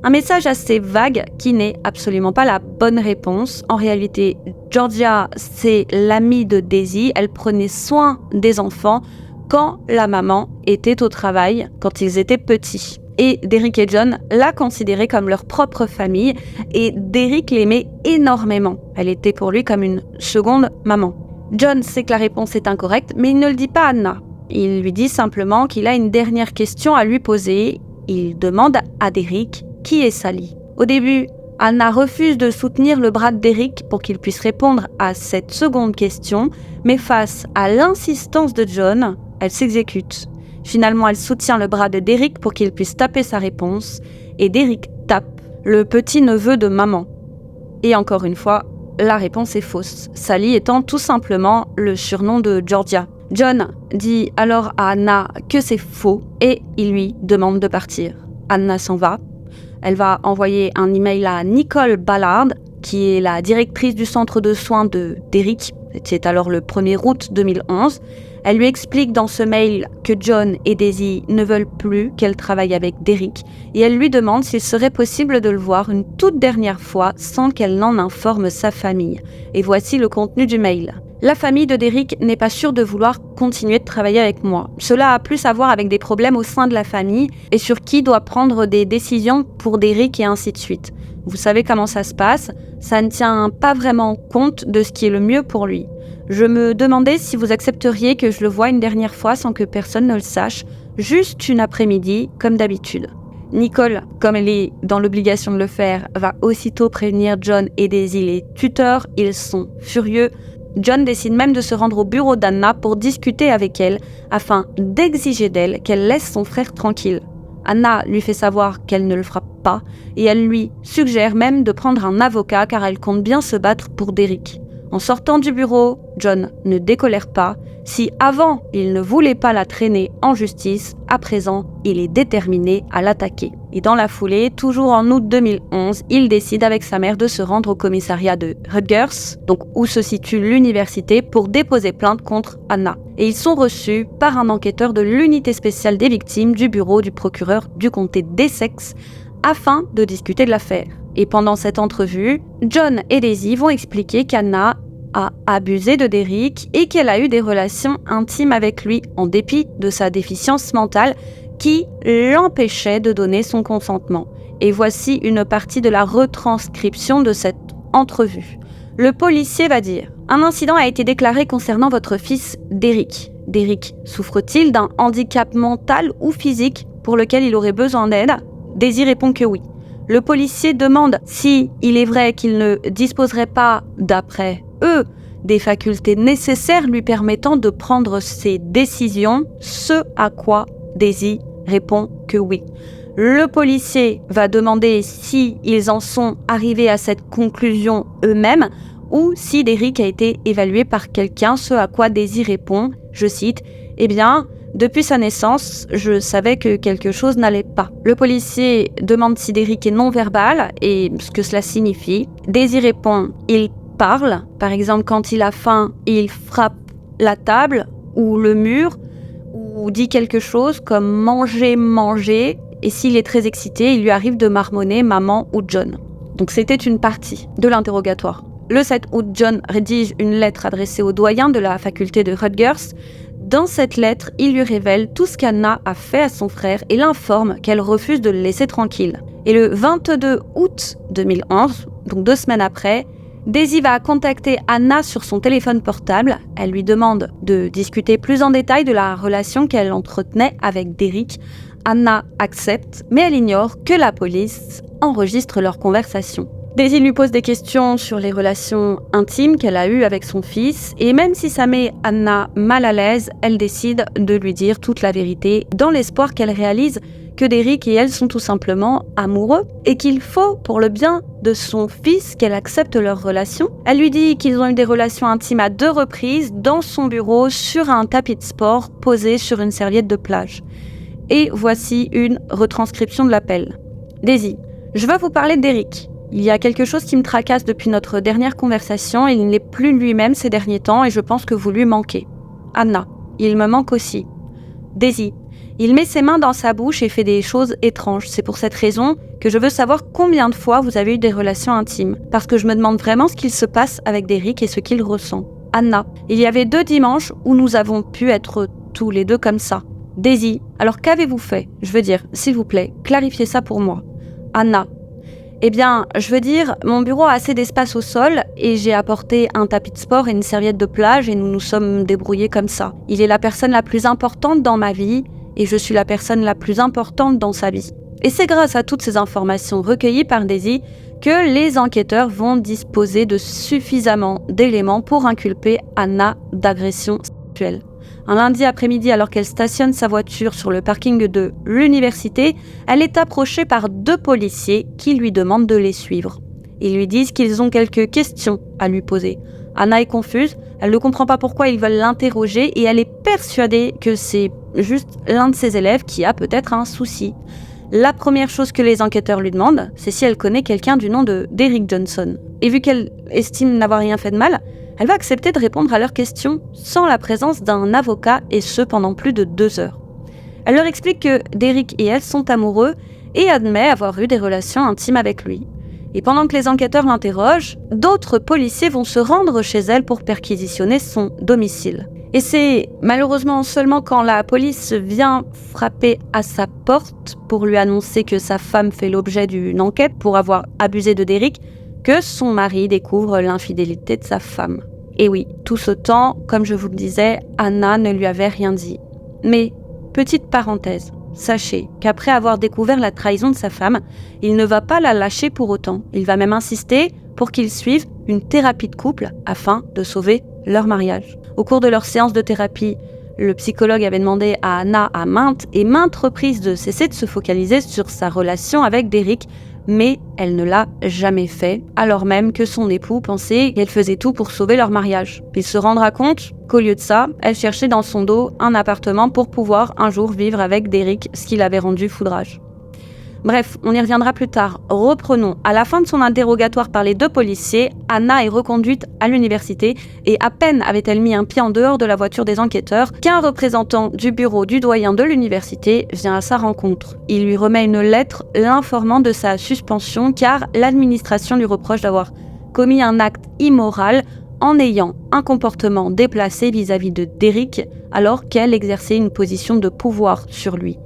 Un message assez vague qui n'est absolument pas la bonne réponse. En réalité, Georgia, c'est l'amie de Daisy. Elle prenait soin des enfants quand la maman était au travail, quand ils étaient petits. Et Derek et John la considéraient comme leur propre famille et Derek l'aimait énormément. Elle était pour lui comme une seconde maman. John sait que la réponse est incorrecte, mais il ne le dit pas à Anna. Il lui dit simplement qu'il a une dernière question à lui poser. Il demande à Derek qui est Sally. Au début, Anna refuse de soutenir le bras de Derek pour qu'il puisse répondre à cette seconde question, mais face à l'insistance de John, elle s'exécute. Finalement, elle soutient le bras de Derek pour qu'il puisse taper sa réponse, et Derek tape le petit-neveu de maman. Et encore une fois, la réponse est fausse, Sally étant tout simplement le surnom de Georgia. John dit alors à Anna que c'est faux, et il lui demande de partir. Anna s'en va. Elle va envoyer un email à Nicole Ballard, qui est la directrice du centre de soins de Derek. C'était alors le 1er août 2011. Elle lui explique dans ce mail que John et Daisy ne veulent plus qu'elle travaille avec Derek et elle lui demande s'il serait possible de le voir une toute dernière fois sans qu'elle n'en informe sa famille. Et voici le contenu du mail. La famille de Derek n'est pas sûre de vouloir continuer de travailler avec moi. Cela a plus à voir avec des problèmes au sein de la famille et sur qui doit prendre des décisions pour Derek et ainsi de suite. Vous savez comment ça se passe, ça ne tient pas vraiment compte de ce qui est le mieux pour lui. Je me demandais si vous accepteriez que je le voie une dernière fois sans que personne ne le sache, juste une après-midi, comme d'habitude. Nicole, comme elle est dans l'obligation de le faire, va aussitôt prévenir John et Daisy, les tuteurs. Ils sont furieux. John décide même de se rendre au bureau d'Anna pour discuter avec elle afin d'exiger d'elle qu'elle laisse son frère tranquille. Anna lui fait savoir qu'elle ne le fera pas et elle lui suggère même de prendre un avocat car elle compte bien se battre pour Derek. En sortant du bureau, John ne décolère pas. Si avant il ne voulait pas la traîner en justice, à présent il est déterminé à l'attaquer. Et dans la foulée, toujours en août 2011, il décide avec sa mère de se rendre au commissariat de Rutgers, donc où se situe l'université, pour déposer plainte contre Anna. Et ils sont reçus par un enquêteur de l'unité spéciale des victimes du bureau du procureur du comté d'Essex afin de discuter de l'affaire. Et pendant cette entrevue, John et Daisy vont expliquer qu'Anna a abusé de Derek et qu'elle a eu des relations intimes avec lui en dépit de sa déficience mentale qui l'empêchait de donner son consentement. Et voici une partie de la retranscription de cette entrevue. Le policier va dire « Un incident a été déclaré concernant votre fils Derek. Derek souffre-t-il d'un handicap mental ou physique pour lequel il aurait besoin d'aide ?» Daisy répond que oui. Le policier demande si il est vrai qu'il ne disposerait pas, d'après eux, des facultés nécessaires lui permettant de prendre ses décisions, ce à quoi Daisy répond que oui. Le policier va demander si ils en sont arrivés à cette conclusion eux-mêmes ou si Derek a été évalué par quelqu'un, ce à quoi Daisy répond, je cite, « Eh bien, depuis sa naissance, je savais que quelque chose n'allait pas. » Le policier demande si Derek est non-verbal et ce que cela signifie. Daisy répond « Il parle, par exemple quand il a faim, il frappe la table ou le mur ou dit quelque chose comme manger, manger et s'il est très excité, il lui arrive de marmonner maman ou John. » Donc c'était une partie de l'interrogatoire. Le 7 août, John rédige une lettre adressée au doyen de la faculté de Rutgers. Dans cette lettre, il lui révèle tout ce qu'Anna a fait à son frère et l'informe qu'elle refuse de le laisser tranquille. Et le 22 août 2011, donc 2 semaines après, Daisy va contacter Anna sur son téléphone portable. Elle lui demande de discuter plus en détail de la relation qu'elle entretenait avec Derek. Anna accepte, mais elle ignore que la police enregistre leur conversation. Daisy lui pose des questions sur les relations intimes qu'elle a eues avec son fils et même si ça met Anna mal à l'aise, elle décide de lui dire toute la vérité dans l'espoir qu'elle réalise que Derek et elle sont tout simplement amoureux et qu'il faut, pour le bien de son fils, qu'elle accepte leur relation. Elle lui dit qu'ils ont eu des relations intimes à 2 reprises dans son bureau sur un tapis de sport posé sur une serviette de plage. Et voici une retranscription de l'appel. Daisy, je veux vous parler d'Eric. Il y a quelque chose qui me tracasse depuis notre dernière conversation. Il n'est plus lui-même ces derniers temps et je pense que vous lui manquez. Anna, il me manque aussi. Daisy, il met ses mains dans sa bouche et fait des choses étranges. C'est pour cette raison que je veux savoir combien de fois vous avez eu des relations intimes. Parce que je me demande vraiment ce qu'il se passe avec Eric et ce qu'il ressent. Anna, il y avait 2 dimanches où nous avons pu être tous les deux comme ça. Daisy, alors qu'avez-vous fait ? Je veux dire, s'il vous plaît, clarifiez ça pour moi. Anna, eh bien, je veux dire, mon bureau a assez d'espace au sol et j'ai apporté un tapis de sport et une serviette de plage et nous nous sommes débrouillés comme ça. Il est la personne la plus importante dans ma vie et je suis la personne la plus importante dans sa vie. Et c'est grâce à toutes ces informations recueillies par Daisy que les enquêteurs vont disposer de suffisamment d'éléments pour inculper Anna d'agression sexuelle. Un lundi après-midi, alors qu'elle stationne sa voiture sur le parking de l'université, elle est approchée par 2 policiers qui lui demandent de les suivre. Ils lui disent qu'ils ont quelques questions à lui poser. Anna est confuse, elle ne comprend pas pourquoi ils veulent l'interroger et elle est persuadée que c'est juste l'un de ses élèves qui a peut-être un souci. La première chose que les enquêteurs lui demandent, c'est si elle connaît quelqu'un du nom d'Eric Johnson. Et vu qu'elle estime n'avoir rien fait de mal, elle va accepter de répondre à leurs questions sans la présence d'un avocat et ce pendant plus de 2 heures. Elle leur explique que Derek et elle sont amoureux et admet avoir eu des relations intimes avec lui. Et pendant que les enquêteurs l'interrogent, d'autres policiers vont se rendre chez elle pour perquisitionner son domicile. Et c'est malheureusement seulement quand la police vient frapper à sa porte pour lui annoncer que sa femme fait l'objet d'une enquête pour avoir abusé de Derek que son mari découvre l'infidélité de sa femme. Et oui, tout ce temps, comme je vous le disais, Anna ne lui avait rien dit. Mais, petite parenthèse, sachez qu'après avoir découvert la trahison de sa femme, il ne va pas la lâcher pour autant. Il va même insister pour qu'ils suivent une thérapie de couple afin de sauver leur mariage. Au cours de leur séance de thérapie, le psychologue avait demandé à Anna à maintes reprises de cesser de se focaliser sur sa relation avec Derek, mais elle ne l'a jamais fait, alors même que son époux pensait qu'elle faisait tout pour sauver leur mariage. Il se rendra compte qu'au lieu de ça, elle cherchait dans son dos un appartement pour pouvoir un jour vivre avec Derek, ce qui l'avait rendu foudrage. Bref, on y reviendra plus tard. Reprenons. À la fin de son interrogatoire par les 2 policiers, Anna est reconduite à l'université et à peine avait-elle mis un pied en dehors de la voiture des enquêteurs qu'un représentant du bureau du doyen de l'université vient à sa rencontre. Il lui remet une lettre l'informant de sa suspension car l'administration lui reproche d'avoir commis un acte immoral en ayant un comportement déplacé vis-à-vis de Derek alors qu'elle exerçait une position de pouvoir sur lui.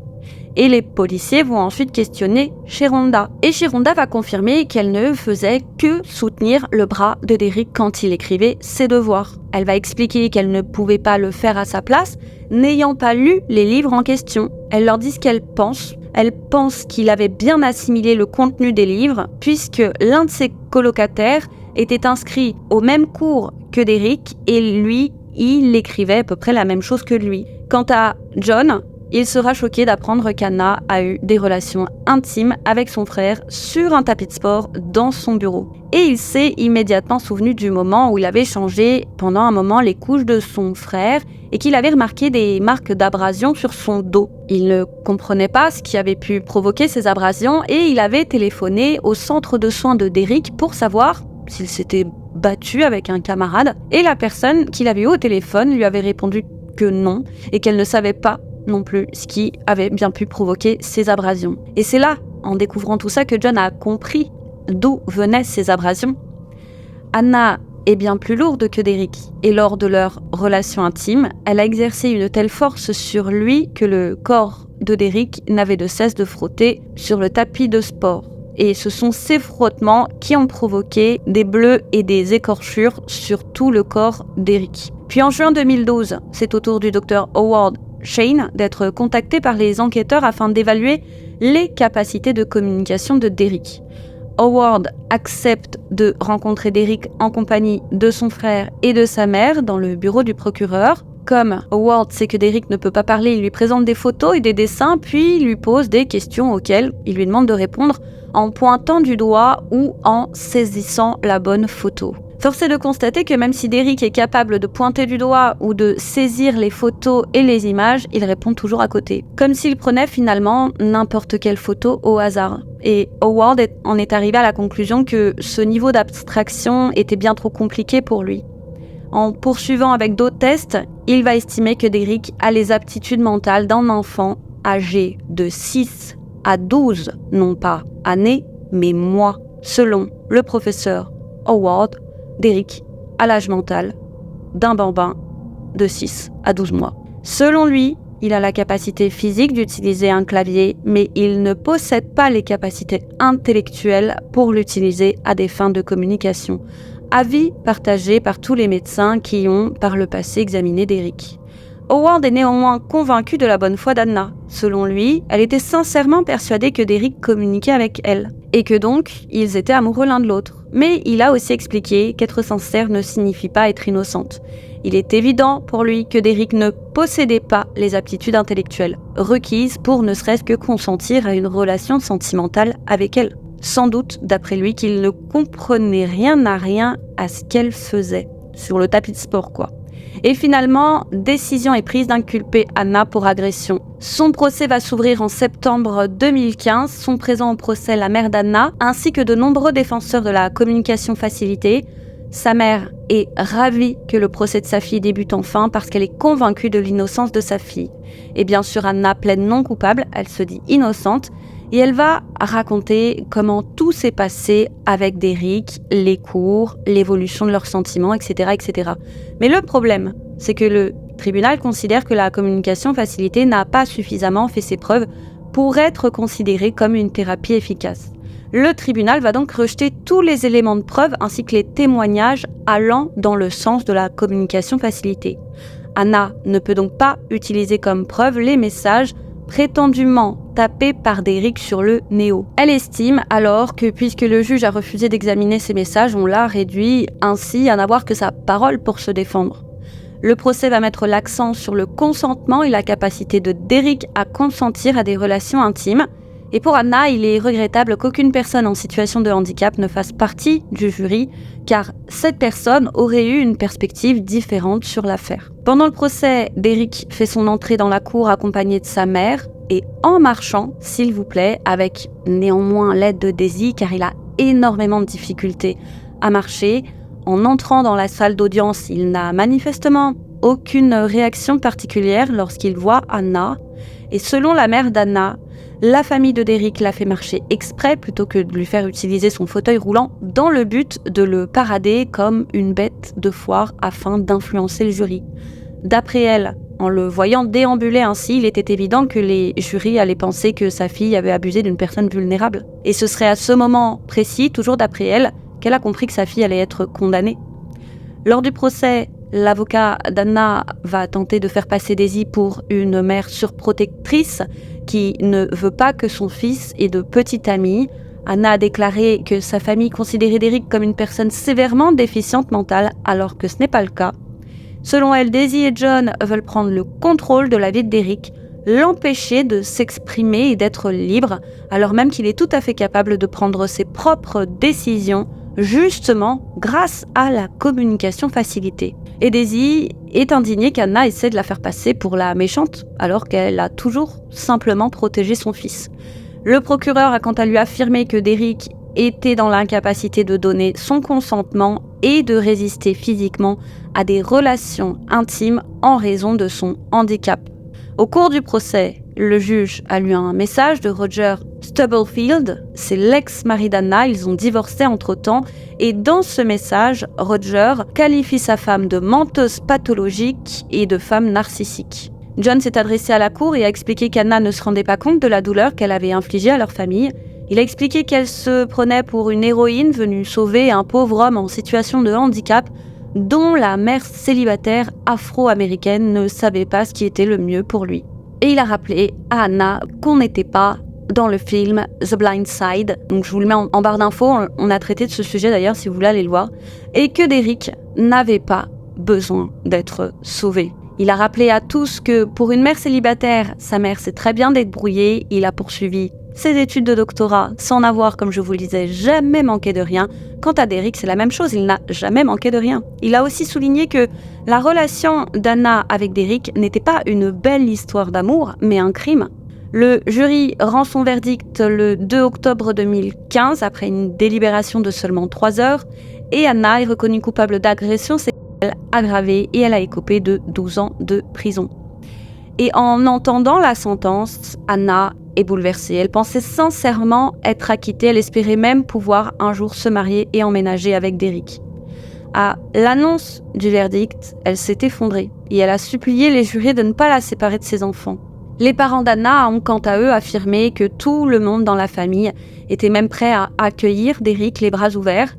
Et les policiers vont ensuite questionner Sharonda. Et Sharonda va confirmer qu'elle ne faisait que soutenir le bras de Derek quand il écrivait ses devoirs. Elle va expliquer qu'elle ne pouvait pas le faire à sa place, n'ayant pas lu les livres en question. Elle leur dit ce qu'elle pense. Elle pense qu'il avait bien assimilé le contenu des livres, puisque l'un de ses colocataires était inscrit au même cours que Derek, et lui, il écrivait à peu près la même chose que lui. Quant à John, il sera choqué d'apprendre qu'Anna a eu des relations intimes avec son frère sur un tapis de sport dans son bureau. Et il s'est immédiatement souvenu du moment où il avait changé pendant un moment les couches de son frère et qu'il avait remarqué des marques d'abrasion sur son dos. Il ne comprenait pas ce qui avait pu provoquer ces abrasions et il avait téléphoné au centre de soins de Derek pour savoir s'il s'était battu avec un camarade. Et la personne qu'il avait eu au téléphone lui avait répondu que non et qu'elle ne savait pas non plus ce qui avait bien pu provoquer ces abrasions. Et c'est là, en découvrant tout ça, que John a compris d'où venaient ces abrasions. Anna est bien plus lourde que Derek, et lors de leur relation intime, elle a exercé une telle force sur lui que le corps de Derek n'avait de cesse de frotter sur le tapis de sport. Et ce sont ces frottements qui ont provoqué des bleus et des écorchures sur tout le corps d'Eric. Puis en juin 2012, c'est au tour du docteur Howard Shane d'être contacté par les enquêteurs afin d'évaluer les capacités de communication de Derek. Howard accepte de rencontrer Derek en compagnie de son frère et de sa mère dans le bureau du procureur. Comme Howard sait que Derek ne peut pas parler, il lui présente des photos et des dessins, puis il lui pose des questions auxquelles il lui demande de répondre en pointant du doigt ou en saisissant la bonne photo. Force est de constater que même si Derrick est capable de pointer du doigt ou de saisir les photos et les images, il répond toujours à côté. Comme s'il prenait finalement n'importe quelle photo au hasard. Et Howard en est arrivé à la conclusion que ce niveau d'abstraction était bien trop compliqué pour lui. En poursuivant avec d'autres tests, il va estimer que Derrick a les aptitudes mentales d'un enfant âgé de 6 à 12, non pas années, mais mois. Selon le professeur Howard, Derrick a l'âge mental d'un bambin de 6 à 12 mois. Selon lui, il a la capacité physique d'utiliser un clavier, mais il ne possède pas les capacités intellectuelles pour l'utiliser à des fins de communication. Avis partagé par tous les médecins qui ont par le passé examiné Derrick. Howard est néanmoins convaincu de la bonne foi d'Anna. Selon lui, elle était sincèrement persuadée que Derrick communiquait avec elle, et que donc, ils étaient amoureux l'un de l'autre. Mais il a aussi expliqué qu'être sincère ne signifie pas être innocente. Il est évident pour lui que Derrick ne possédait pas les aptitudes intellectuelles requises pour ne serait-ce que consentir à une relation sentimentale avec elle. Sans doute, d'après lui, qu'il ne comprenait rien à ce qu'elle faisait. Sur le tapis de sport, quoi. Et finalement, décision est prise d'inculper Anna pour agression. Son procès va s'ouvrir en septembre 2015. Sont présents au procès la mère d'Anna, ainsi que de nombreux défenseurs de la communication facilitée. Sa mère est ravie que le procès de sa fille débute enfin parce qu'elle est convaincue de l'innocence de sa fille. Et bien sûr, Anna plaide non coupable, elle se dit innocente. Et elle va raconter comment tout s'est passé avec Derrick, les cours, l'évolution de leurs sentiments, etc., etc. Mais le problème, c'est que le tribunal considère que la communication facilitée n'a pas suffisamment fait ses preuves pour être considérée comme une thérapie efficace. Le tribunal va donc rejeter tous les éléments de preuve ainsi que les témoignages allant dans le sens de la communication facilitée. Anna ne peut donc pas utiliser comme preuve les messages prétendument tapé par Derrick sur le néo. Elle estime alors que puisque le juge a refusé d'examiner ces messages, on l'a réduit ainsi à n'avoir que sa parole pour se défendre. Le procès va mettre l'accent sur le consentement et la capacité de Derrick à consentir à des relations intimes. Et pour Anna, il est regrettable qu'aucune personne en situation de handicap ne fasse partie du jury, car cette personne aurait eu une perspective différente sur l'affaire. Pendant le procès, Derrick fait son entrée dans la cour accompagné de sa mère, et en marchant, s'il vous plaît, avec néanmoins l'aide de Daisy, car il a énormément de difficultés à marcher. En entrant dans la salle d'audience, il n'a manifestement aucune réaction particulière lorsqu'il voit Anna. Et selon la mère d'Anna, la famille de Derrick l'a fait marcher exprès plutôt que de lui faire utiliser son fauteuil roulant dans le but de le parader comme une bête de foire afin d'influencer le jury. D'après elle, en le voyant déambuler ainsi, il était évident que les jurys allaient penser que sa fille avait abusé d'une personne vulnérable. Et ce serait à ce moment précis, toujours d'après elle, qu'elle a compris que sa fille allait être condamnée. Lors du procès, l'avocat d'Anna va tenter de faire passer Daisy pour une mère surprotectrice qui ne veut pas que son fils ait de petite amie. Anna a déclaré que sa famille considérait Derrick comme une personne sévèrement déficiente mentale, alors que ce n'est pas le cas. Selon elle, Daisy et John veulent prendre le contrôle de la vie de Derrick, l'empêcher de s'exprimer et d'être libre, alors même qu'il est tout à fait capable de prendre ses propres décisions, justement grâce à la communication facilitée. Et Daisy est indignée qu'Anna essaie de la faire passer pour la méchante, alors qu'elle a toujours simplement protégé son fils. Le procureur a quant à lui affirmé que Derrick était dans l'incapacité de donner son consentement et de résister physiquement à des relations intimes en raison de son handicap. Au cours du procès, le juge a lu un message de Roger Stubblefield, c'est l'ex-mari d'Anna, ils ont divorcé entre-temps, et dans ce message, Roger qualifie sa femme de menteuse pathologique et de femme narcissique. John s'est adressé à la cour et a expliqué qu'Anna ne se rendait pas compte de la douleur qu'elle avait infligée à leur famille. Il a expliqué qu'elle se prenait pour une héroïne venue sauver un pauvre homme en situation de handicap dont la mère célibataire afro-américaine ne savait pas ce qui était le mieux pour lui. Et il a rappelé à Anna qu'on n'était pas dans le film The Blind Side, donc je vous le mets en barre d'infos, on a traité de ce sujet d'ailleurs si vous voulez aller le voir, et que Derrick n'avait pas besoin d'être sauvé. Il a rappelé à tous que pour une mère célibataire, sa mère s'est très bien débrouillée, il a poursuivi ses études de doctorat sans n'avoir, comme je vous le disais, jamais manqué de rien. Quant à Derek, c'est la même chose, il n'a jamais manqué de rien. Il a aussi souligné que la relation d'Anna avec Derek n'était pas une belle histoire d'amour, mais un crime. Le jury rend son verdict le 2 octobre 2015, après une délibération de seulement 3 heures, et Anna est reconnue coupable d'agression sexuelle aggravée et elle a écopé de 12 ans de prison. Et en entendant la sentence, Anna est bouleversée. Elle pensait sincèrement être acquittée, elle espérait même pouvoir un jour se marier et emménager avec Derek. À l'annonce du verdict, elle s'est effondrée et elle a supplié les jurés de ne pas la séparer de ses enfants. Les parents d'Anna ont quant à eux affirmé que tout le monde dans la famille était même prêt à accueillir Derek les bras ouverts.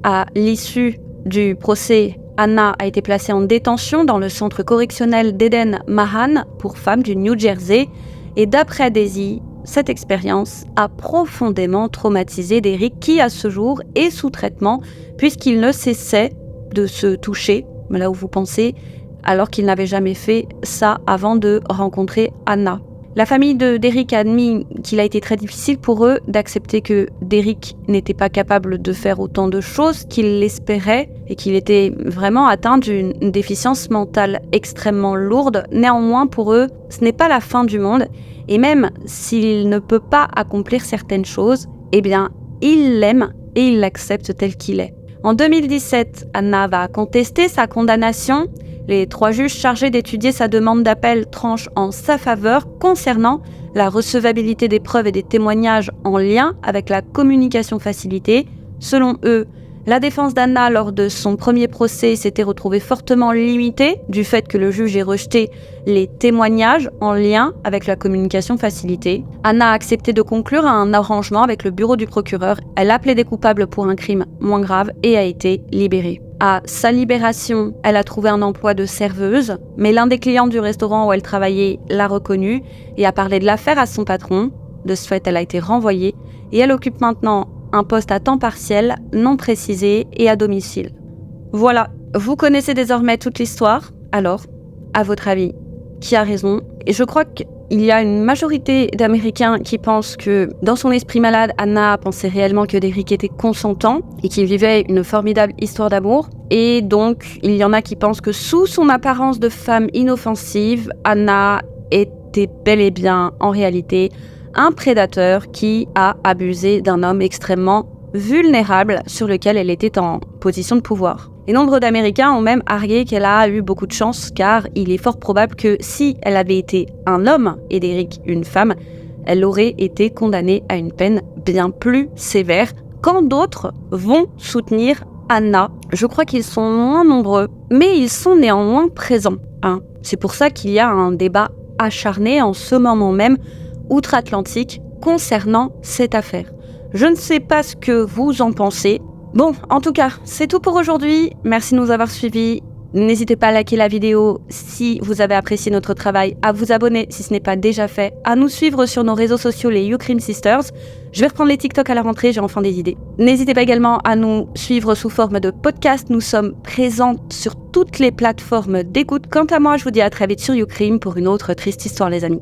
À l'issue du procès, Anna a été placée en détention dans le centre correctionnel d'Eden Mahan pour femmes du New Jersey. Et d'après Daisy, cette expérience a profondément traumatisé Derek qui, à ce jour, est sous traitement puisqu'il ne cessait de se toucher, là où vous pensez, alors qu'il n'avait jamais fait ça avant de rencontrer Anna. La famille de Derek a admis qu'il a été très difficile pour eux d'accepter que Derek n'était pas capable de faire autant de choses qu'ils l'espéraient et qu'il était vraiment atteint d'une déficience mentale extrêmement lourde. Néanmoins, pour eux, ce n'est pas la fin du monde et même s'il ne peut pas accomplir certaines choses, eh bien, il l'aime et il l'accepte tel qu'il est. En 2017, Anna va contester sa condamnation. Les 3 juges chargés d'étudier sa demande d'appel tranchent en sa faveur concernant la recevabilité des preuves et des témoignages en lien avec la communication facilitée. Selon eux, la défense d'Anna lors de son premier procès s'était retrouvée fortement limitée du fait que le juge ait rejeté les témoignages en lien avec la communication facilitée. Anna a accepté de conclure un arrangement avec le bureau du procureur. Elle a plaidé coupable pour un crime moins grave et a été libérée. À sa libération, elle a trouvé un emploi de serveuse, mais l'un des clients du restaurant où elle travaillait l'a reconnue et a parlé de l'affaire à son patron. De ce fait, elle a été renvoyée et elle occupe maintenant un poste à temps partiel, non précisé et à domicile. Voilà, vous connaissez désormais toute l'histoire. Alors, à votre avis, qui a raison? Et je crois qu'il y a une majorité d'Américains qui pensent que, dans son esprit malade, Anna pensait réellement que Derek était consentant et qu'il vivait une formidable histoire d'amour. Et donc, il y en a qui pensent que sous son apparence de femme inoffensive, Anna était bel et bien, en réalité, un prédateur qui a abusé d'un homme extrêmement vulnérable sur lequel elle était en position de pouvoir. Et nombre d'Américains ont même argué qu'elle a eu beaucoup de chance car il est fort probable que si elle avait été un homme et Derek une femme, elle aurait été condamnée à une peine bien plus sévère. Quand d'autres vont soutenir Anna, je crois qu'ils sont moins nombreux, mais ils sont néanmoins présents. C'est pour ça qu'il y a un débat acharné en ce moment même outre-Atlantique concernant cette affaire. Je ne sais pas ce que vous en pensez. Bon, en tout cas, c'est tout pour aujourd'hui. Merci de nous avoir suivis. N'hésitez pas à liker la vidéo si vous avez apprécié notre travail, à vous abonner si ce n'est pas déjà fait, à nous suivre sur nos réseaux sociaux, les YouCrim Sisters. Je vais reprendre les TikTok à la rentrée, j'ai enfin des idées. N'hésitez pas également à nous suivre sous forme de podcast. Nous sommes présents sur toutes les plateformes d'écoute. Quant à moi, je vous dis à très vite sur YouCrim pour une autre triste histoire, les amis.